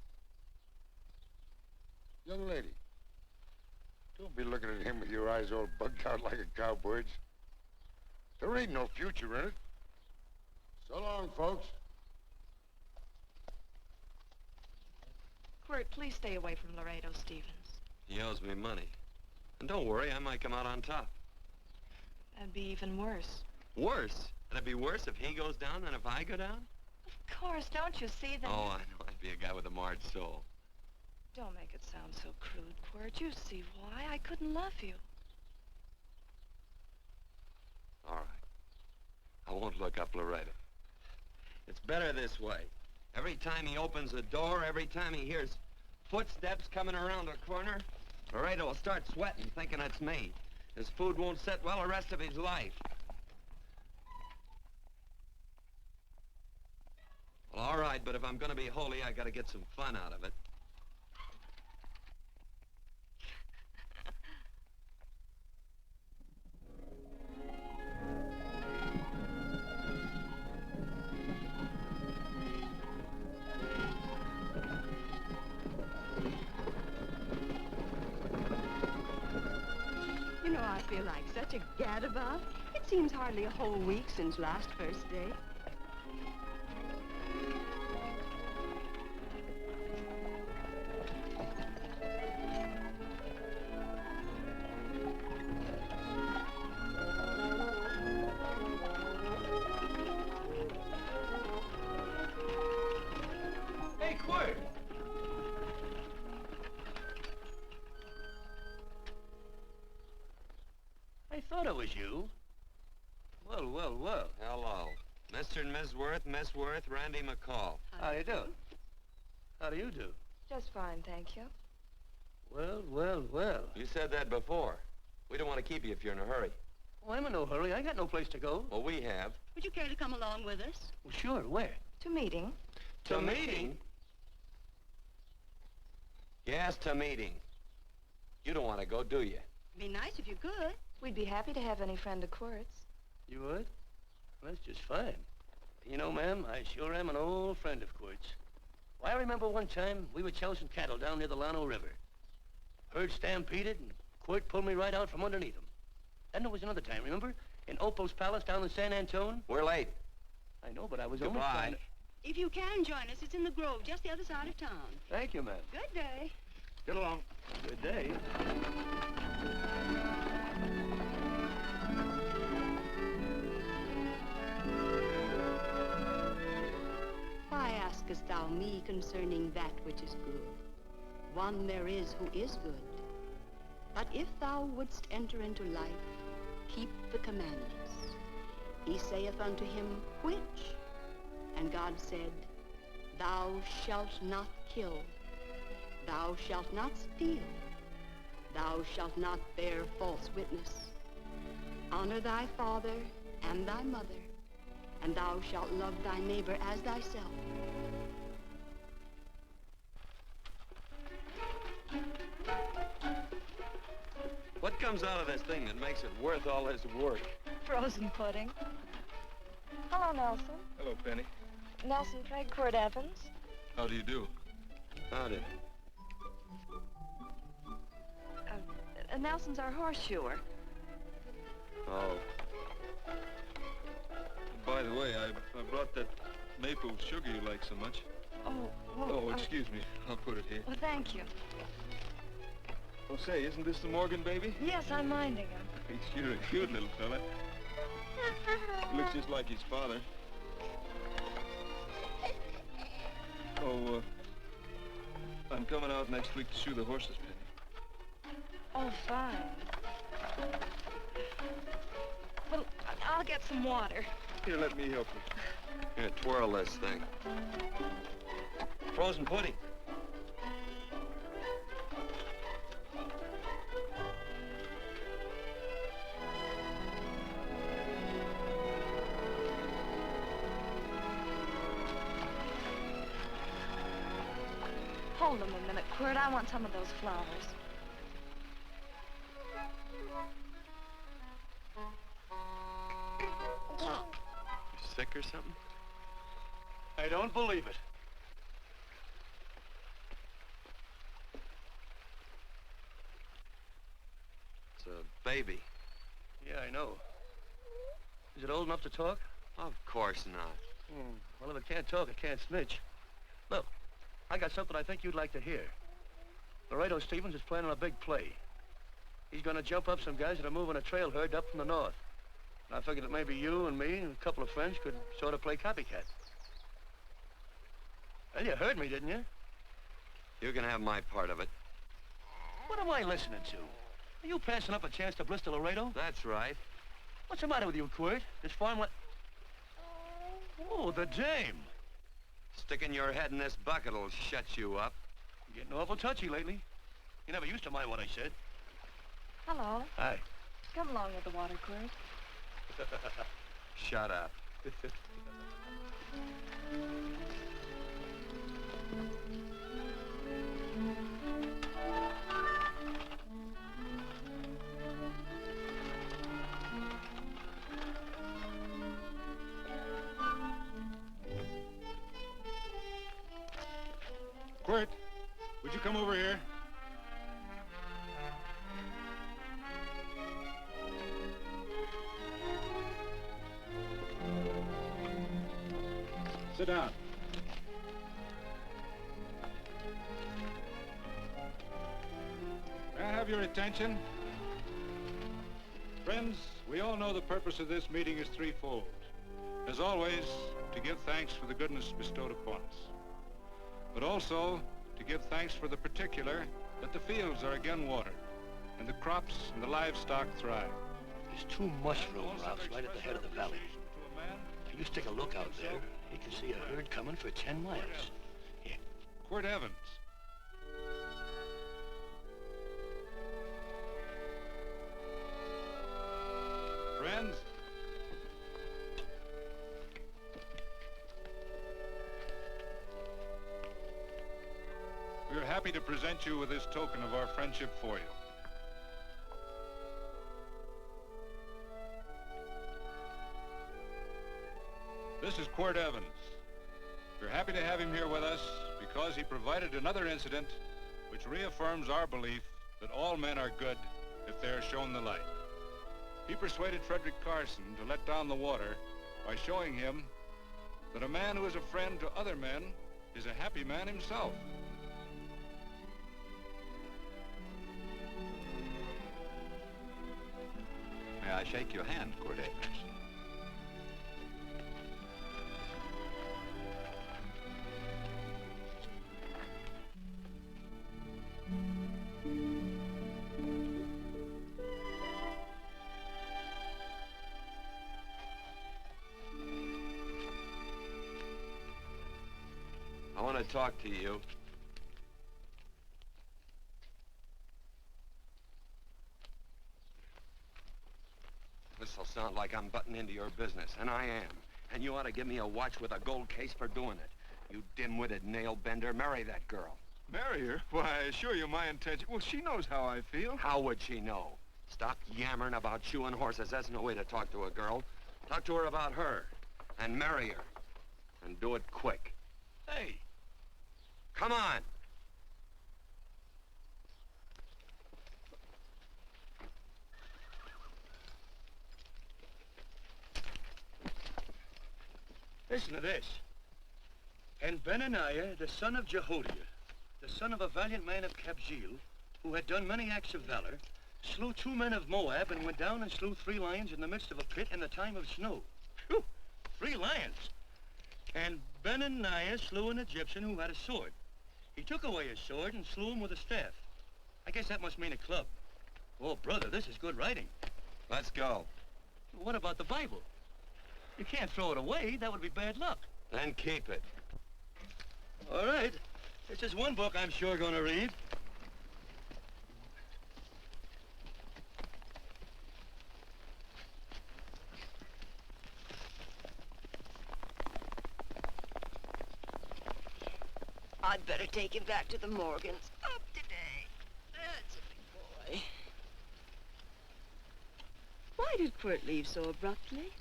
N: Young lady, don't be looking at him with your eyes all bugged out like a cowbird's. There ain't no future in it. So long, folks.
D: Quirt, please stay away from Laredo, Stevens.
A: He owes me money. And don't worry, I might come out on top.
D: That'd be even worse.
A: Worse? It'd be worse if he goes down than if I go down?
D: Of course, don't you see that?
A: Oh, I know. I'd be a guy with a marred soul.
D: Don't make it sound so crude, Quirt. You see why I couldn't love you.
A: All right. I won't look up Laredo. It's better this way. Every time he opens the door, every time he hears footsteps coming around the corner, Laredo will start sweating, thinking it's me. His food won't sit well the rest of his life. Well, all right, but if I'm gonna be holy, I gotta get some fun out of it.
G: You know, I feel like such a gadabout. It seems hardly a whole week since last first day.
A: Hey, Quirt!
O: I thought it was you. Well, well, well.
A: Hello. Mr. and Miss Worth, Randy McCall.
O: How you doing? How do you do?
D: Just fine, thank you.
O: Well, well, well.
A: You said that before. We don't want to keep you if you're in a hurry.
O: Well, I'm in no hurry. I got no place to go.
A: Well, we have.
G: Would you care to come along with us?
O: Well, sure. Where?
D: To meeting.
A: To meeting? Yes, to meeting. You don't want to go, do you?
G: Be nice if you could.
D: We'd be happy to have any friend of Quirt's.
O: You would? Well, that's just fine. You know, ma'am, I sure am an old friend of Quirt's. Well, I remember one time we were chousing cattle down near the Llano River. Herd stampeded, and Quirt pulled me right out from underneath him. Then there was another time, remember? In Opal's Palace down in San Antone?
A: We're late.
O: I know, but I was only
A: Goodbye.
O: trying to...
G: If you can join us, it's in the Grove, just the other side of town.
O: Thank you, ma'am.
G: Good day.
O: Get along. Good day.
G: Why askest thou me concerning that which is good? One there is who is good. But if thou wouldst enter into life, keep the commandments. He saith unto him, which? And God said, thou shalt not kill. Thou shalt not steal. Thou shalt not bear false witness. Honor thy father and thy mother, and thou shalt love thy neighbor as thyself.
A: What comes out of this thing that makes it worth all this work?
D: Frozen pudding. Hello, Nelson.
E: Hello, Penny.
D: Nelson Craig, Quirt Evans.
E: How do you do?
A: Howdy.
D: Nelson's our horseshoer.
A: Oh.
E: By the way, I brought that maple sugar you like so much.
D: Oh, well...
E: Oh, excuse me. I'll put it here.
D: Well, thank you.
E: Oh, say, isn't this the Morgan baby?
D: Yes, I'm minding him.
E: He's sure a cute little fella. He looks just like his father. Oh, I'm coming out next week to shoe the horses, Penny.
D: Oh, fine. Well, I'll get some water.
E: Here, let me help you.
A: Here, twirl this thing. Frozen pudding.
D: Hold them a minute, Quirt. I want some of those flowers.
A: You sick or something?
O: I don't believe it.
A: It's a baby.
O: Yeah, I know. Is it old enough to talk?
A: Of course not.
O: Well, if it can't talk, it can't snitch. Look, I got something I think you'd like to hear. Laredo Stevens is planning a big play. He's gonna jump up some guys that are moving a trail herd up from the north. And I figured that maybe you and me and a couple of friends could sort of play copycat. Well, you heard me, didn't you?
A: You can have my part of it.
O: What am I listening to? Are you passing up a chance to blister Laredo?
A: That's right.
O: What's the matter with you, Quirt? This farm Oh, the dame.
A: Sticking your head in this bucket will shut you up.
O: You're getting awful touchy lately. You never used to mind what I said.
D: Hello.
O: Hi.
D: Come along with the water, Quirt.
A: Shut up.
E: Quirt, would you come over here? Sit down. May I have your attention? Friends, we all know the purpose of this meeting is threefold. As always, to give thanks for the goodness bestowed upon us, but also to give thanks for the particular that the fields are again watered and the crops and the livestock thrive.
O: There's 2 mushroom routes right at the head of the valley. If you stick a look out there, you can see a herd coming for 10 miles. Here.
E: Quirt Evans. Friends, we are happy to present you with this token of our friendship for you. This is Quirt Evans. We're happy to have him here with us because he provided another incident which reaffirms our belief that all men are good if they are shown the light. He persuaded Frederick Carson to let down the water by showing him that a man who is a friend to other men is a happy man himself.
P: May I shake your hand, Quirt Evans?
A: I want to talk to you. This'll sound like I'm butting into your business, and I am. And you ought to give me a watch with a gold case for doing it. You dim-witted nail-bender, marry that girl.
E: Marry her? Why, I assure you my intention... Well, she knows how I feel.
A: How would she know? Stop yammering about shoeing horses. That's no way to talk to a girl. Talk to her about her, and marry her. And do it quick.
O: Hey.
A: Come on.
O: Listen to this. And Benaniah, the son of Jehoiada, the son of a valiant man of Kabzeel, who had done many acts of valor, slew 2 men of Moab and went down and slew 3 lions in the midst of a pit in the time of snow. Whew, 3 lions. And Benaniah slew an Egyptian who had a sword. He took away his sword and slew him with a staff. I guess that must mean a club. Oh, brother, this is good writing.
A: Let's go.
O: What about the Bible? You can't throw it away. That would be bad luck.
A: Then keep it.
O: All right. It's just one book I'm sure going to read.
G: I'd better take him back to the Morgans. Up today. That's a big boy. Why did Quirt leave so abruptly?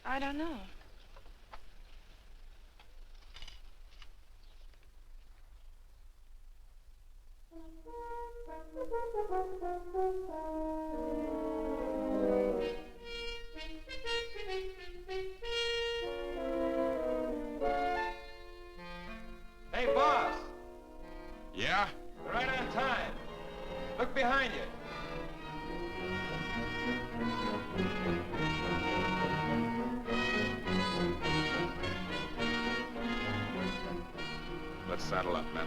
D: I don't know.
J: behind you.
B: Let's saddle up, men.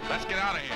B: Let's get out of here.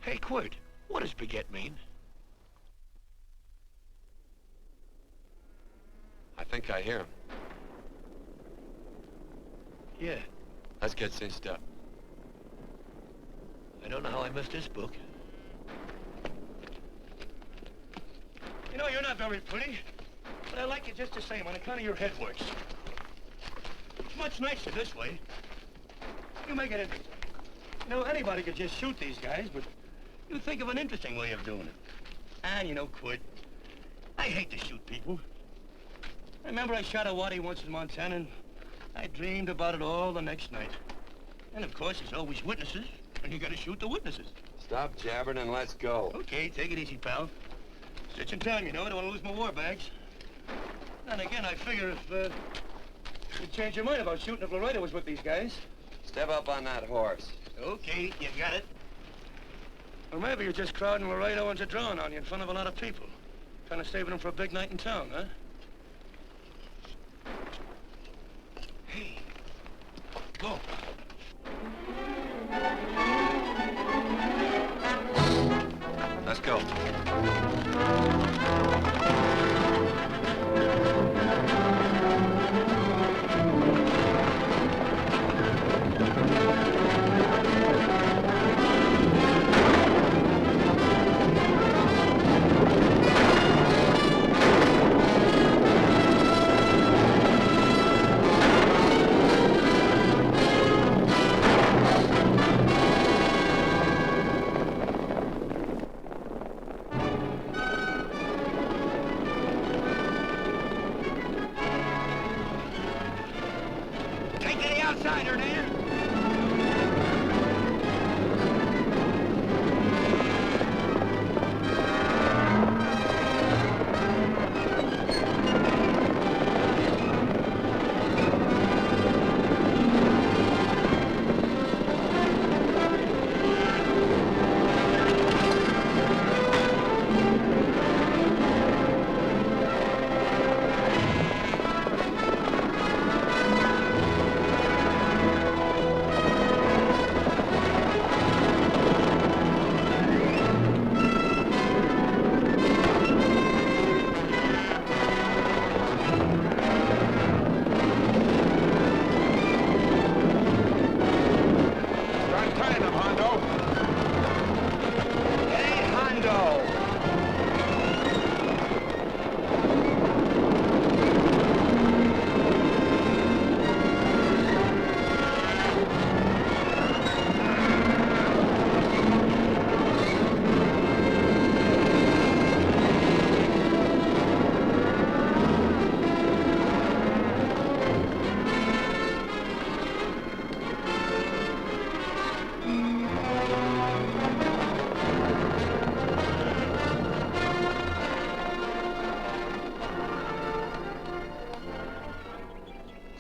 O: Hey, Quirt, what does baguette mean?
A: I think I hear him.
O: Yeah,
A: Let's get cinched up.
O: I don't know how I missed this book. You know, you're not very pretty, but I like you just the same on account of your head works. It's much nicer this way. You make it interesting. You know, anybody could just shoot these guys, but you think of an interesting way of doing it. And you know, Quirt, I hate to shoot people. I remember I shot a waddy once in Montana, and I dreamed about it all the next night. And of course, there's always witnesses, and you gotta shoot the witnesses.
A: Stop jabbering and let's go.
O: Okay, take it easy, pal. Stitching time, you know. I don't want to lose my war bags. And again, I figure if you'd change your mind about shooting if Laredo was with these guys.
A: Step up on that horse.
O: Okay, you got it. Or maybe you're just crowding Laredo into drawing on you in front of a lot of people. Trying to save them for a big night in town, huh? Hey, go.
A: Let's go.
O: Take to the outsider, Dan.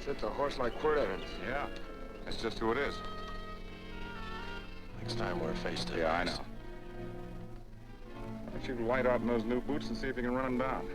A: It's a horse like Quirt Evans.
B: Yeah, that's just who it is.
I: Next time we're face to face.
B: Yeah, I know. Why don't you light out in those new boots and see if you can run him down?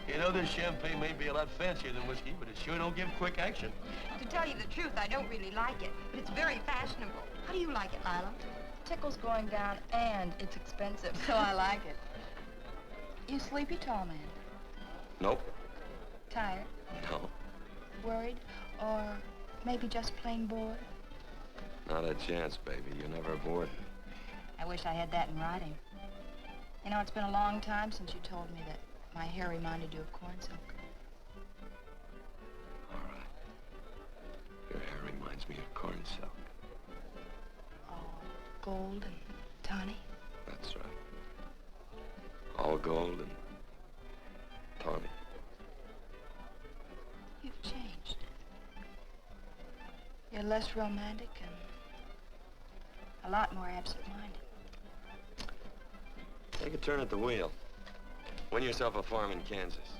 O: You know, this champagne may be a lot fancier than whiskey, but it sure don't give quick action.
G: To tell you the truth, I don't really like it, but it's very fashionable. How do you like it, Lila?
D: Tickle's going down and it's expensive, so I like it. You sleepy, tall man?
A: Nope.
D: Tired?
A: No.
D: Worried? Or maybe just plain bored?
A: Not a chance, baby. You're never bored.
D: I wish I had that in writing. You know, it's been a long time since you told me that my hair reminded you of corn silk.
A: All right. Your hair reminds me of corn silk.
D: Gold and tawny.
A: That's right. All gold and tawny.
D: You've changed. You're less romantic and a lot more absent-minded.
A: Take a turn at the wheel. Win yourself a farm in Kansas.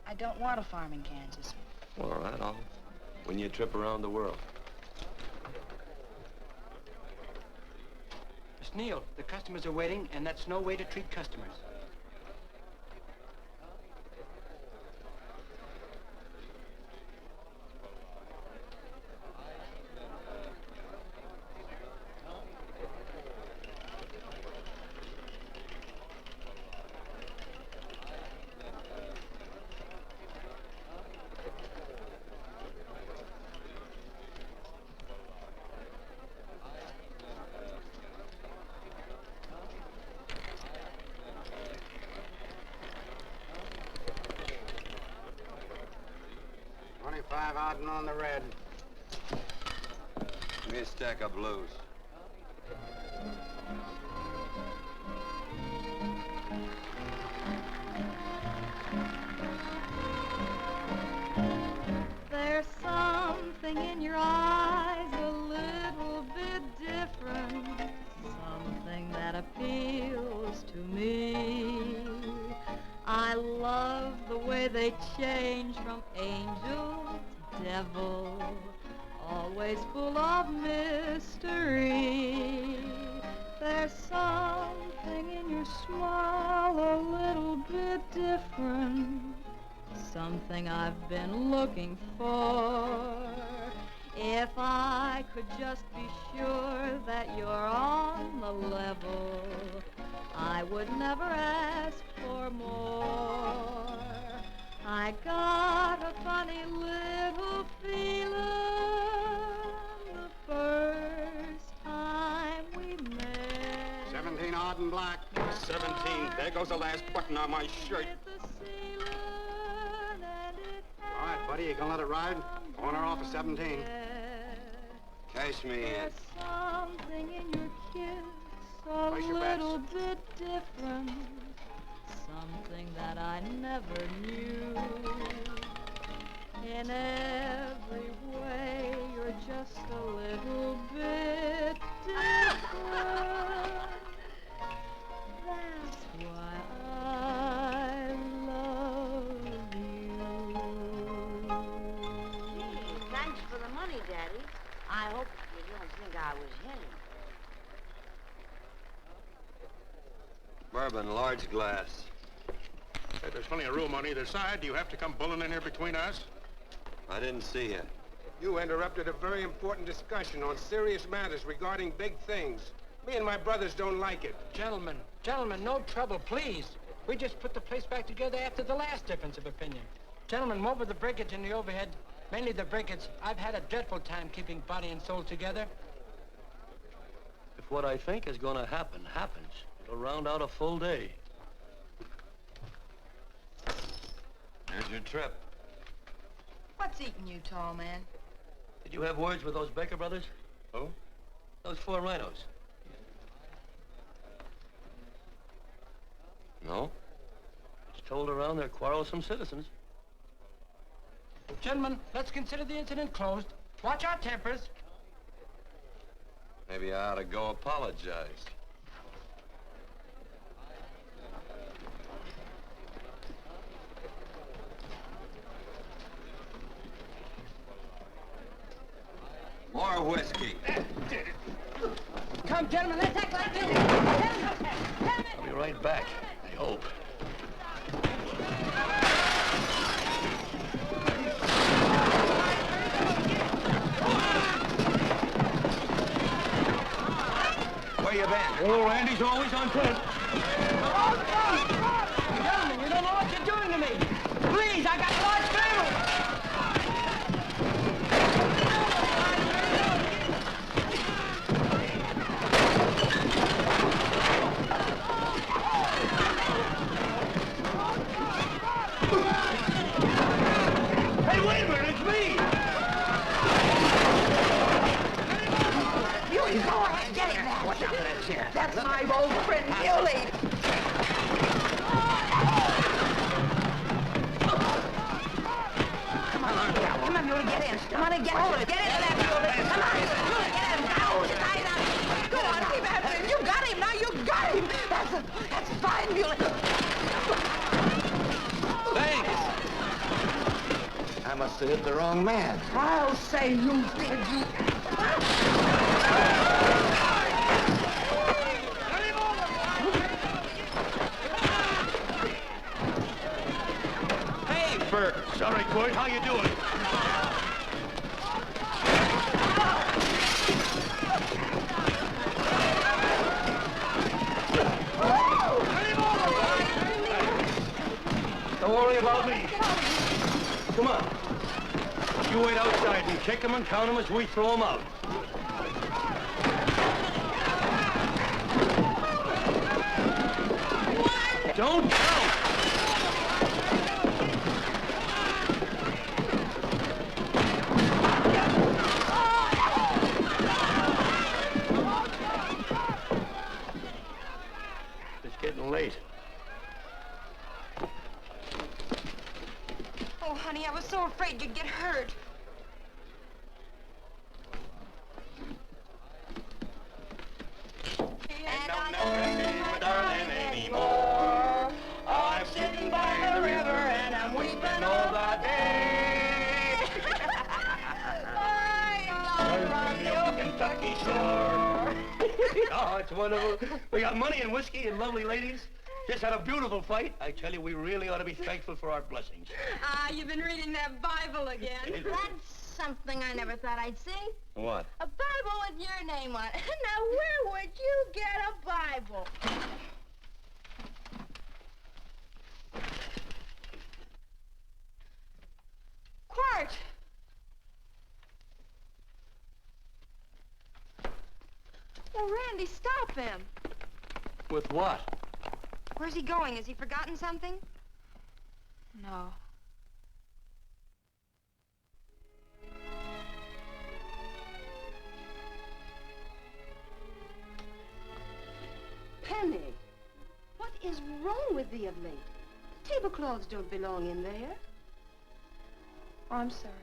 D: I don't want a farm in Kansas.
A: All right, I'll win you a trip around the world.
Q: Miss Neal, the customers are waiting, and that's no way to treat customers.
K: Out and on the red.
A: Give me a stack of blues.
R: There's something in your eyes a little bit different, something that appeals to me. I love the way they change from angel to devil, always full of mystery. There's something in your smile a little bit different, something I've been looking for. If I could just be sure that you're on the level, I would never ask for more. I got a funny little feeling the first time we met.
K: 17 odd and black.
J: 17. There goes the last button on my shirt.
K: All right, buddy, you gonna let it ride? On or off of 17.
A: Cash me in.
R: There's something in your kiss a
K: Place your bets.
R: little bit different, something that I never knew. In every way, you're just a little bit different. That's why I love you.
S: Thanks for the money, Daddy. I hope you don't think I was hinting.
A: Bourbon, large glass.
K: Hey, there's plenty of room on either side. Do you have to come bulling in here between us?
A: I didn't see you.
T: You interrupted a very important discussion on serious matters regarding big things. Me and my brothers don't like it.
Q: Gentlemen, no trouble, please. We just put the place back together after the last difference of opinion. Gentlemen, what with the breakage and the overhead, mainly the breakage, I've had a dreadful time keeping body and soul together.
O: If what I think is going to happen happens, it'll round out a full day.
A: Here's your trip.
D: What's eating you, tall man?
O: Did you have words with those Baker brothers? Who? Those 4 rhinos.
I: No?
O: It's told around they're quarrelsome citizens.
Q: Gentlemen, let's consider the incident closed. Watch our tempers.
I: Maybe I ought to go apologize.
A: More whiskey.
Q: Come, gentlemen, let's act like this.
O: I'll be right back, I hope.
A: Where you been?
O: Oh, Randy's always on point.
Q: Gentlemen, you don't know what you're doing to me. Please, I got a large family.
O: Hey, wait a minute, it's me!
G: Muley, go ahead, get him that.
C: Watch out for that chair.
G: That's my old friend, Muley. Come on, Muley, get in. Come on and get hold of it. Get into that, Muley. Come on, Muley, get him. Now, his eyes out. Go on, keep after him. You got him, now you got him. That's fine, Muley.
I: Thanks. I must have hit the wrong man.
G: I'll say you did, you.
O: Hey, Bert. Sorry, Court. How you doing? Don't worry about me. Come on. You wait outside and check them and count them as we throw them out. Don't count! It's getting late.
D: Oh, honey, I was so afraid you'd get hurt.
O: And I'm not missing my darling anymore. I'm sitting by the river and I'm weeping all the day. From the old Kentucky shore. Oh, it's wonderful. We got money and whiskey and lovely ladies. Just had a beautiful fight. I tell you, we really ought to be thankful for our blessings.
G: Ah, you've been reading that Bible again.
H: That's something I never thought I'd see.
I: What?
H: A Bible with your name on it. Now, where would you get a Bible?
D: Quart! Oh, Randy, stop him.
O: With what?
D: Where's he going? Has he forgotten something? No.
G: Penny, what is wrong with thee of late? Tablecloths don't belong in there.
D: Oh, I'm sorry.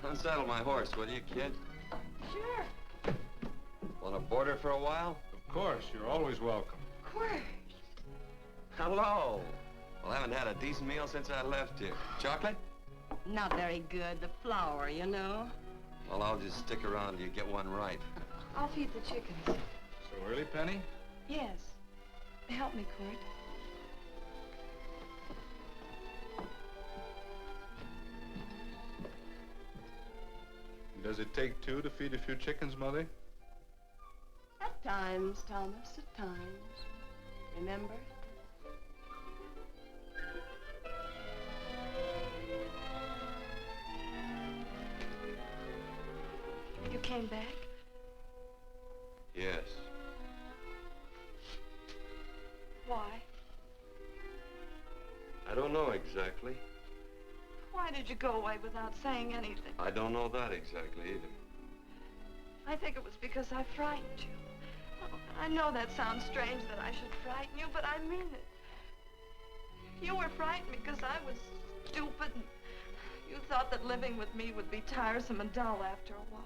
A: Unsaddle my horse, will you, kid?
D: Sure.
A: Want to board her for a while?
E: Of course, you're always welcome.
D: Quart.
A: Hello. Well, I haven't had a decent meal since I left here. Chocolate?
G: Not very good. The flour, you know.
A: Well, I'll just stick around till you get one right.
D: I'll feed the chickens.
E: So early, Penny?
D: Yes. help me, Court.
E: Does it take two to feed a few chickens, Mother?
G: At times, Thomas, at times. Remember?
D: You came back?
A: Yes.
D: Why?
A: I don't know exactly.
D: Why did you go away without saying anything?
A: I don't know that exactly either.
D: I think it was because I frightened you. Oh, I know that sounds strange that I should frighten you, but I mean it. You were frightened because I was stupid, and you thought that living with me would be tiresome and dull after a while.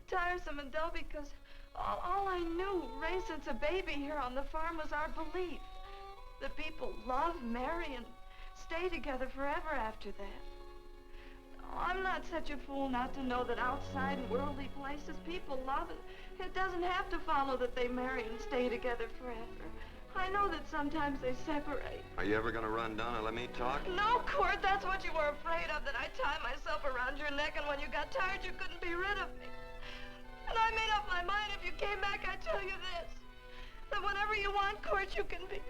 D: Tiresome and dull because all I knew, raised since a baby here on the farm, was our belief that people love, marry, and stay together forever after that. Oh, I'm not such a fool not to know that outside in worldly places people love it. It doesn't have to follow that they marry and stay together forever. I know that sometimes they separate.
A: Are you ever going to run down and let me talk?
D: No, Court, that's what you were afraid of, that I'd tie myself around your neck, and when you got tired, you couldn't be rid of me. And I made up my mind if you came back, I'd tell you this, that whenever you want, Court, you can be.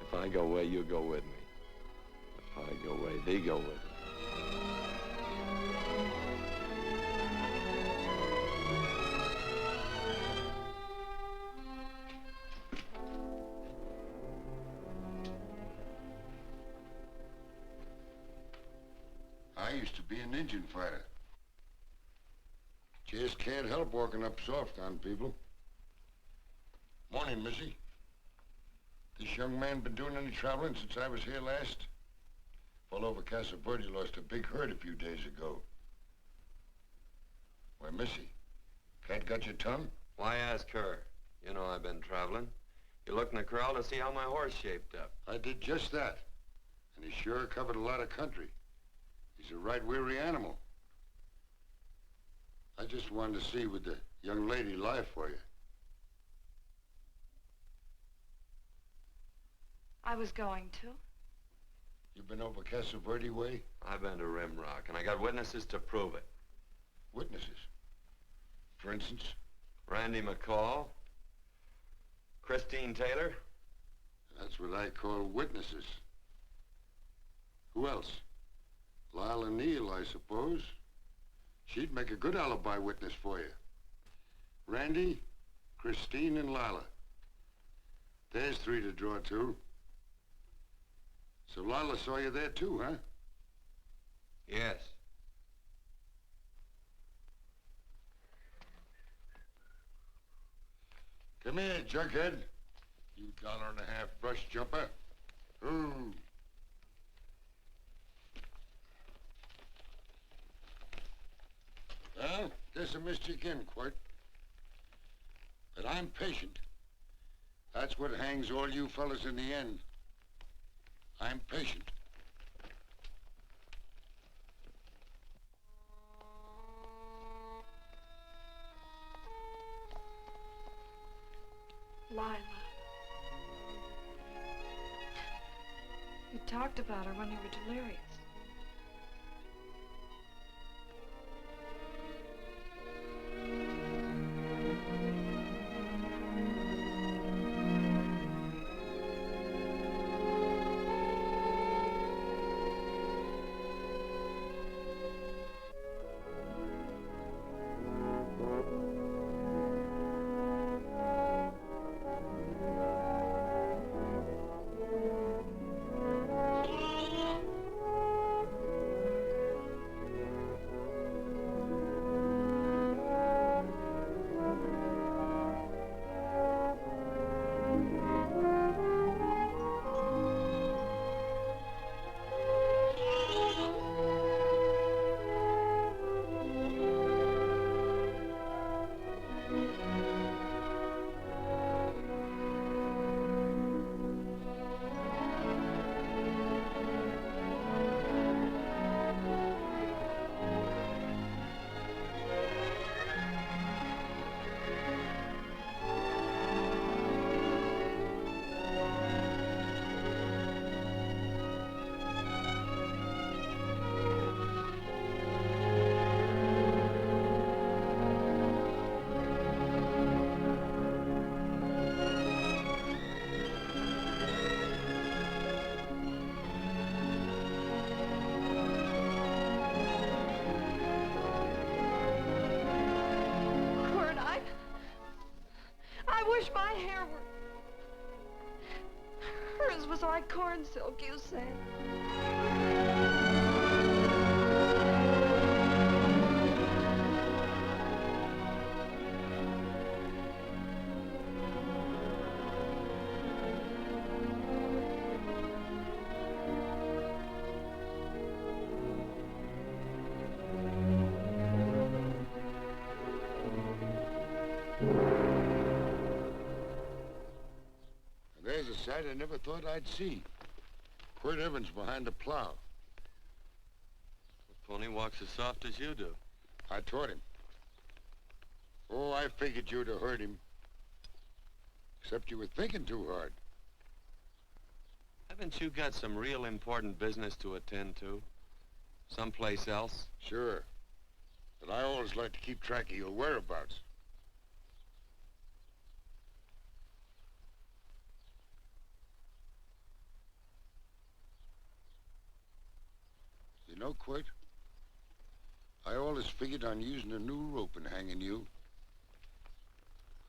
A: If I go away, you go with me. If I go away, they go with me.
N: I used to be an Indian fighter. Just can't help walking up soft on people. Morning, Missy. This young man been doing any traveling since I was here last? All over Casa Verde lost a big herd a few days ago. Why, Missy, cat got your tongue?
A: Why ask her? You know I've been traveling. You looked in the corral to see how my horse shaped up.
N: I did just that. And he sure covered a lot of country. He's a right weary animal. I just wanted to see would the young lady lie for you.
D: I was going to.
N: You been over Casa Verde way?
A: I've been to Rimrock, and I got witnesses to prove it.
N: Witnesses? For instance?
A: Randy McCall, Christine Taylor.
N: That's what I call witnesses. Who else? Lila Neal, I suppose. She'd make a good alibi witness for you. Randy, Christine, and Lila. There's three to draw to. So Lila saw you there too, huh?
A: Yes.
N: Come here, Jughead. You $1.50 brush jumper. Ooh. Well, guess I missed you again, Quirt. But I'm patient. That's what hangs all you fellas in the end. I'm patient.
D: Lila. You talked about her when you were delirious. So I corn silk, you say?
N: There's a sight I never thought I'd see. Quirt Evans behind the plow.
A: The pony walks as soft as you do.
N: I taught him. Oh, I figured you'd have heard him. Except you were thinking too hard.
A: Haven't you got some real important business to attend to? Someplace else?
N: Sure. But I always like to keep track of your whereabouts. You know, Quirt, I always figured on using a new rope and hanging you.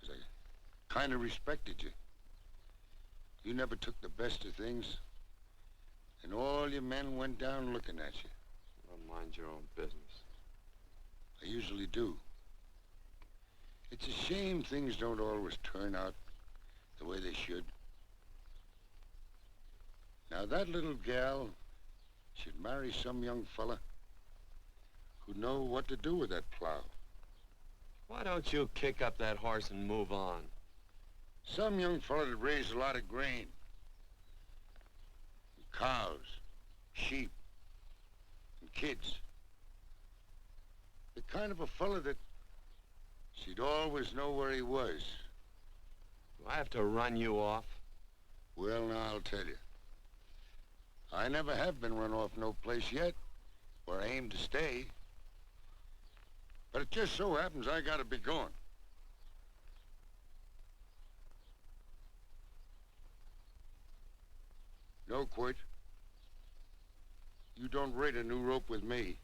N: 'Cause I kind of respected you. You never took the best of things. And all your men went down looking at you.
A: Well, mind your own business.
N: I usually do. It's a shame things don't always turn out the way they should. Now, that little gal should marry some young fella who'd know what to do with that plow.
A: Why don't you kick up that horse and move on?
N: Some young fella that raised a lot of grain. And cows, sheep, and kids. The kind of a fella that she'd always know where he was.
A: Do I have to run you off?
N: Well, now, I'll tell you. I never have been run off no place yet where I aim to stay. But it just so happens I gotta be going. No, Quirt. You don't raid a new rope with me.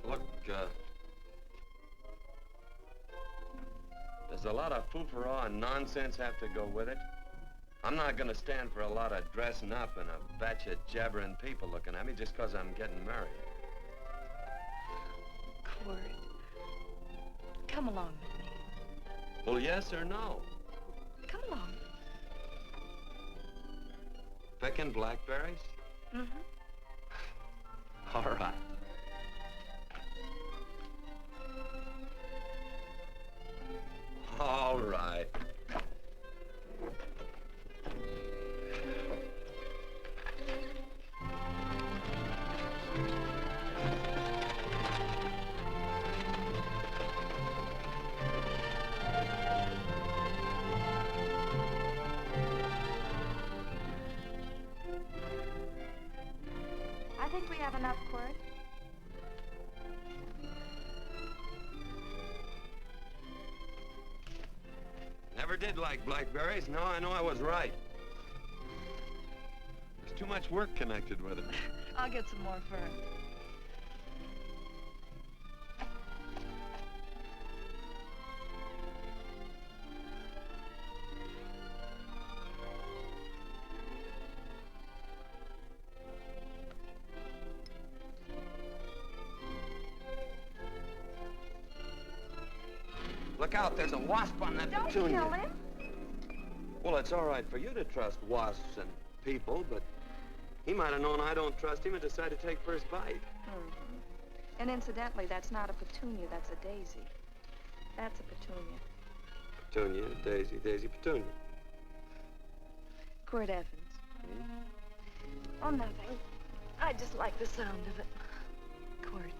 A: Look, does a lot of foo-for-all and nonsense have to go with it? I'm not gonna stand for a lot of dressing up and a batch of jabbering people looking at me just 'cause I'm getting married.
D: Quirt, come along with me.
A: Well, yes or no?
D: Come along.
A: Picking blackberries?
D: Mm-hmm.
A: All right. All right.
D: I think we have enough, Quirt.
A: Never did like blackberries. Now I know I was right. There's too much work connected with it.
D: I'll get some more fern.
A: Look out, there's a wasp on that
D: Don't
A: petunia.
D: kill him.
A: Well, it's all right for you to trust wasps and people, but he might have known I don't trust him and decided to take first bite.
D: Mm-hmm. And incidentally, that's not a petunia, that's a daisy. That's a petunia.
A: Petunia, daisy, daisy, petunia.
D: Quirt Evans. Oh, nothing. I just like the sound of it. Quirt,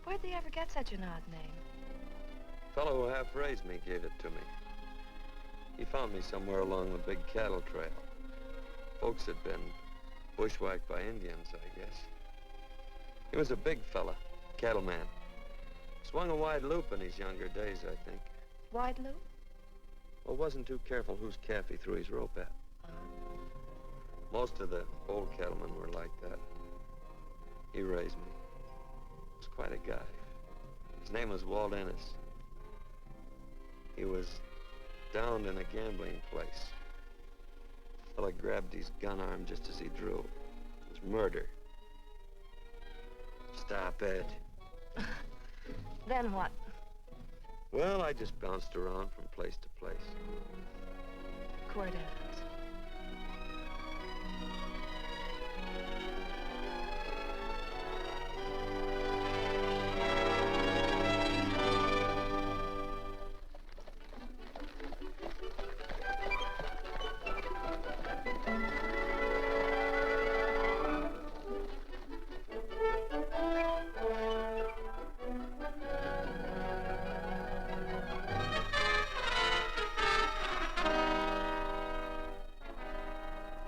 D: where'd they ever get such an odd name?
A: Fellow who half-raised me gave it to me. He found me somewhere along the big cattle trail. Folks had been bushwhacked by Indians, I guess. He was a big fella, cattleman. Swung a wide loop in his younger days, I think.
D: Wide loop?
A: Well, wasn't too careful whose calf he threw his rope at. Most of the old cattlemen were like that. He raised me. Was quite a guy. His name was Walt Ennis. He was downed in a gambling place. A fella grabbed his gun arm just as he drew. It was murder. Stop it.
D: Then what?
A: Well, I just bounced around from place to place.
D: Quirt Evans.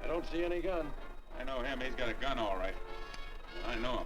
L: I don't see any gun.
B: I know him. He's got a gun, all right. I know him.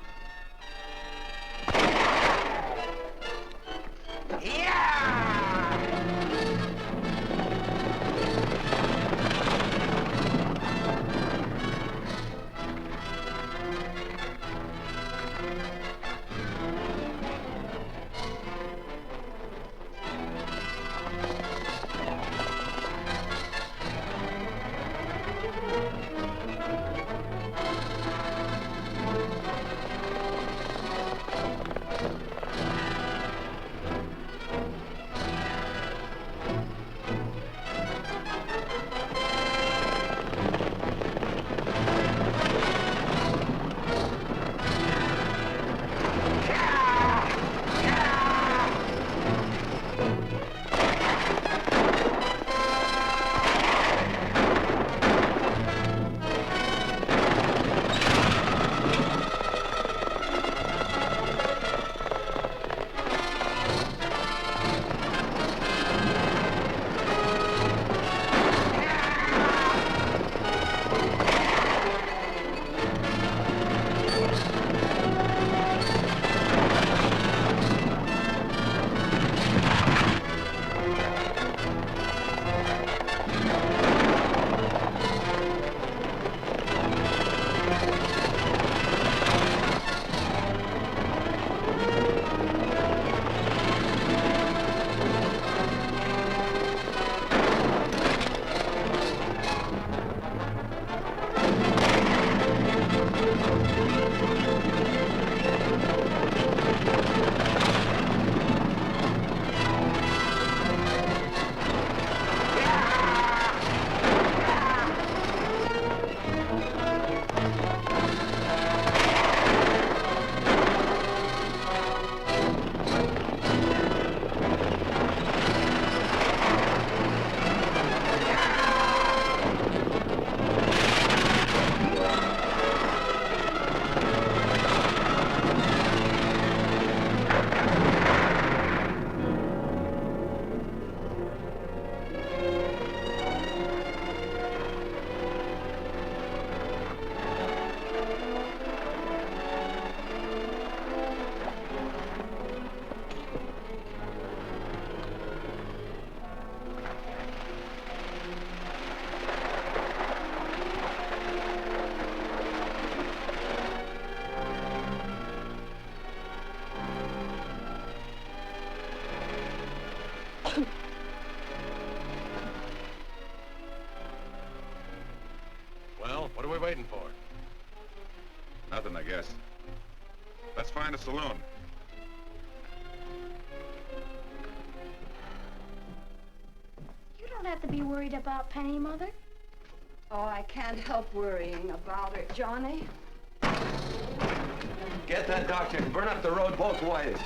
L: Well, what are we waiting for?
B: Nothing, I guess. Let's find a saloon.
H: You don't have to be worried about Penny, Mother.
G: Oh, I can't help worrying about her, Johnny.
A: Get that doctor and burn up the road both ways.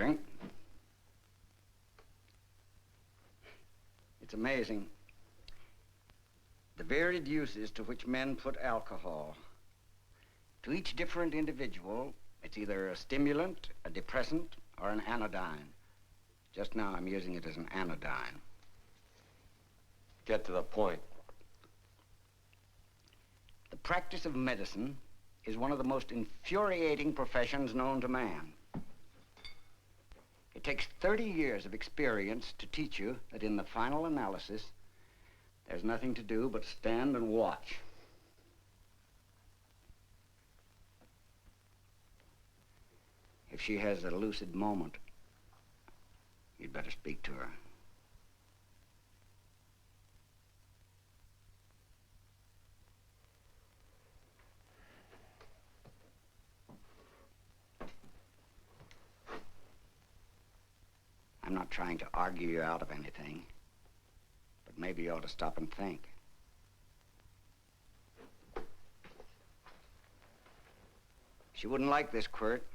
F: drink. It's amazing. The varied uses to which men put alcohol. To each different individual, it's either a stimulant, a depressant, or an anodyne. Just now, I'm using it as an anodyne.
A: Get to the point.
F: The practice of medicine is one of the most infuriating professions known to man. It takes 30 years of experience to teach you that in the final analysis, there's nothing to do but stand and watch. If she has a lucid moment, you'd better speak to her. I'm not trying to argue you out of anything, but maybe you ought to stop and think. She wouldn't like this, Quirt.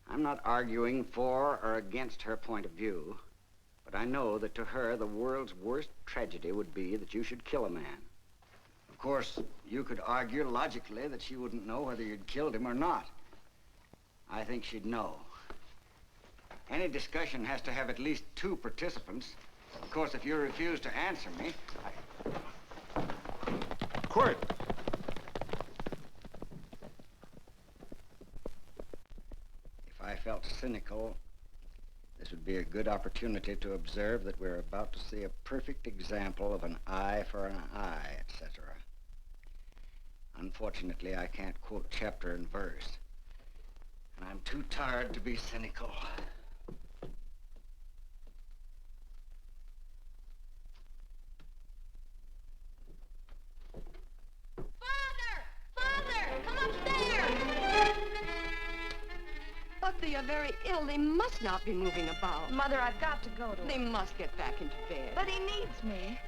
F: I'm not arguing for or against her point of view, but I know that to her, the world's worst tragedy would be that you should kill a man. Of course, you could argue logically that she wouldn't know whether you'd killed him or not. I think she'd know. Any discussion has to have at least 2 participants. Of course, if you refuse to answer me,
E: Quirt!
F: If I felt cynical, this would be a good opportunity to observe that we're about to see a perfect example of an eye for an eye, etc. Unfortunately, I can't quote chapter and verse, and I'm too tired to be cynical.
G: But they are very ill. They must not be moving about.
D: Mother, I've got to go to
G: They must get back into bed.
D: But he needs me.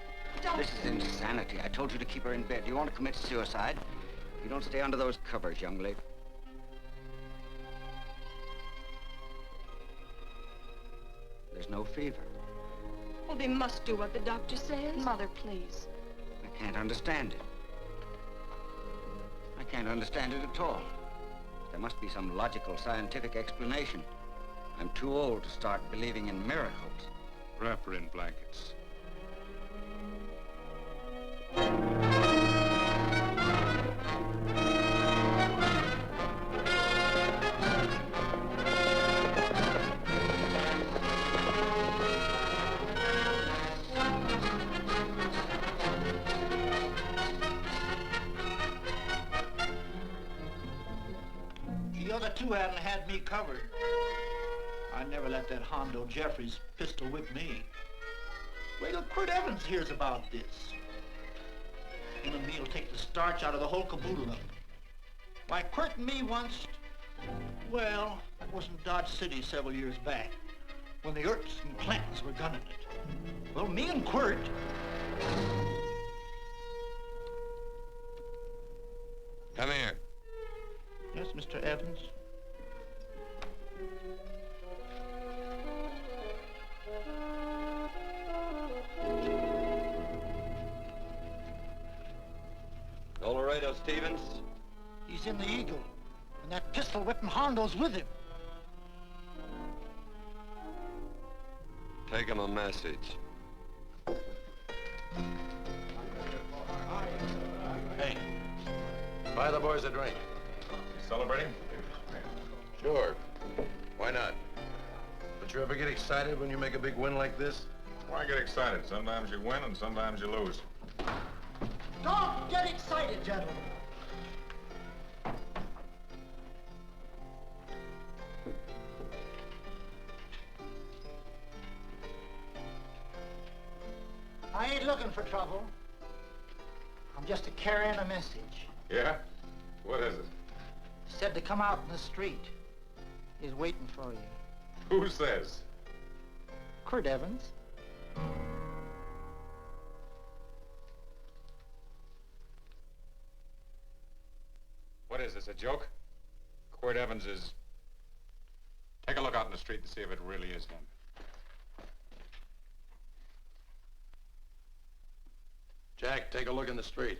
F: This is insanity. I told you to keep her in bed. Do you want to commit suicide? You don't stay under those covers, young lady. There's no fever.
G: Well, they must do what the doctor says.
D: Mother, please.
F: I can't understand it. I can't understand it at all. There must be some logical, scientific explanation. I'm too old to start believing in miracles.
E: Wrap her in blankets.
C: The other 2 hadn't had me covered. I never let that Hondo Jeffries pistol whip me. Wait till Quirt Evans hears about this. Him and me'll take the starch out of the whole caboodle of it. Why, Quirt and me once, well, that was in Dodge City several years back, when the Earps and Clantons were gunning it. Well, me and Quirt...
A: Come here.
C: Yes, Mr. Evans?
A: Laredo Stevens?
C: He's in the Eagle, and that pistol whipping Hondo's with him.
A: Take him a message.
K: Hey, buy the boys a drink.
B: You celebrating?
K: Sure. Why not? But you ever get excited when you make a big win like this?
B: Why get excited? Sometimes you win and sometimes you lose.
C: Don't get excited, gentlemen. I ain't looking for trouble. I'm just carrying a message.
B: Yeah? What is it?
C: Said to come out in the street. He's waiting for you.
B: Who says?
C: Quirt Evans.
B: What is this, a joke? Quirt Evans is... Take a look out in the street and see if it really is him.
K: Jack, take a look in the street.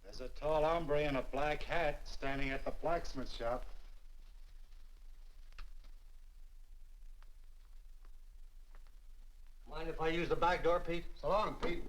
U: There's a tall hombre in a black hat standing at the blacksmith shop.
C: Mind if I use the back door, Pete?
U: So long, Pete.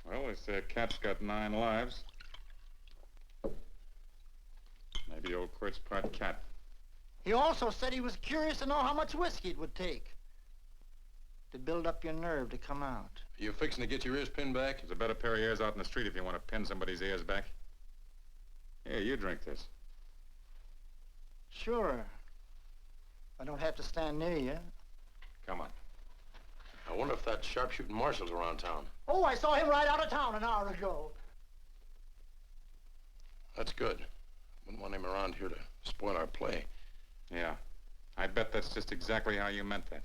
B: Well, they say a cat's got 9 lives. Maybe old Quirt's part cat.
C: He also said he was curious to know how much whiskey it would take to build up your nerve to come out.
K: Are you fixing to get your ears pinned back?
B: There's a better pair of ears out in the street if you want to pin somebody's ears back. Here, you drink this.
C: Sure. I don't have to stand near you.
B: Come on.
K: I wonder if that sharpshooting marshal's around town.
C: Oh, I saw him ride out of town an hour ago.
K: That's good. Wouldn't want him around here to spoil our play.
B: Yeah. I bet that's just exactly how you meant that.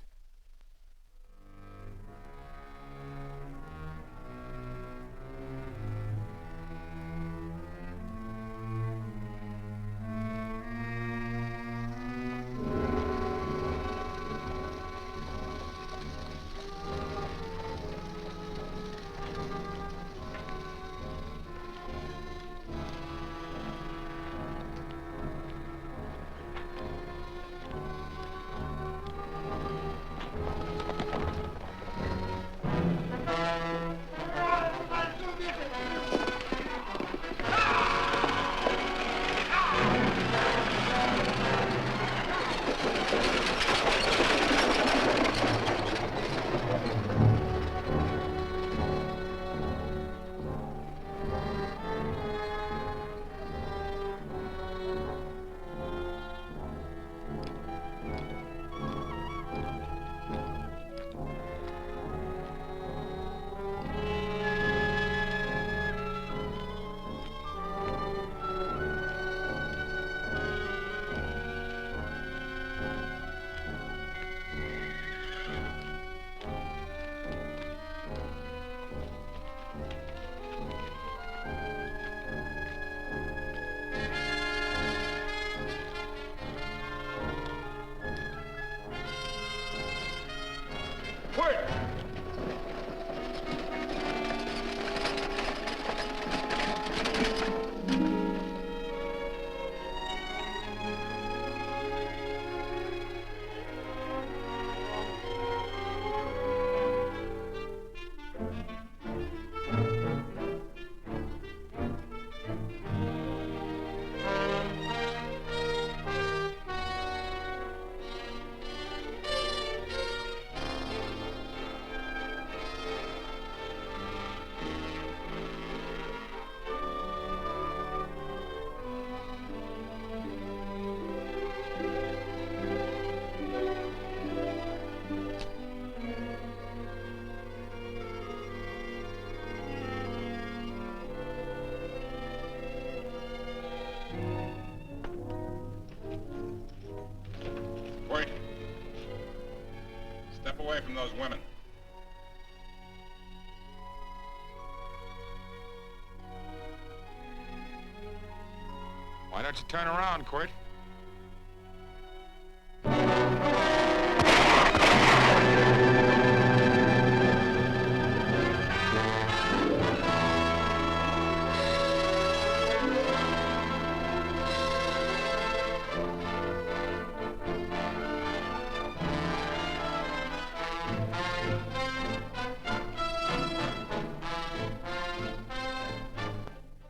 B: Step away from those women. Why don't you turn around, Quirt?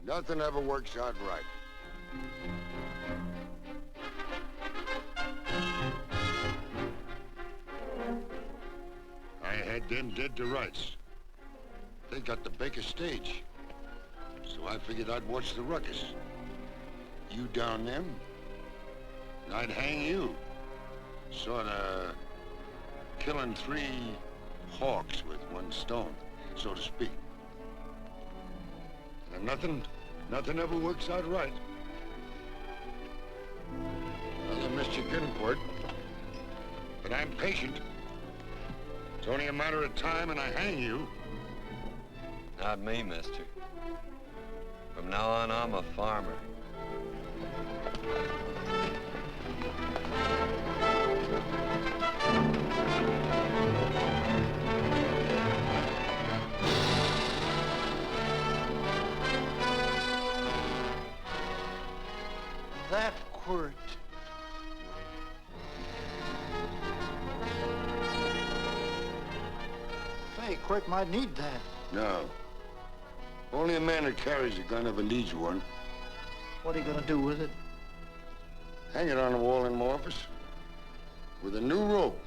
N: Nothing ever works out right. I had them dead to rights. They got the Baker stage. So I figured I'd watch the ruckus. You down them, and I'd hang you. Sorta killing 3 hawks with 1 stone, so to speak. And nothing ever works out right. Well, I missed your good word, but I'm patient. It's only a matter of time and I hang you.
A: Not me, mister. From now on, I'm a farmer.
C: That quirt. Say, Quirt might need that.
N: No. Only a man who carries a gun ever needs one.
C: What are you gonna do with it?
N: Hang it on the wall in my office with a new rope.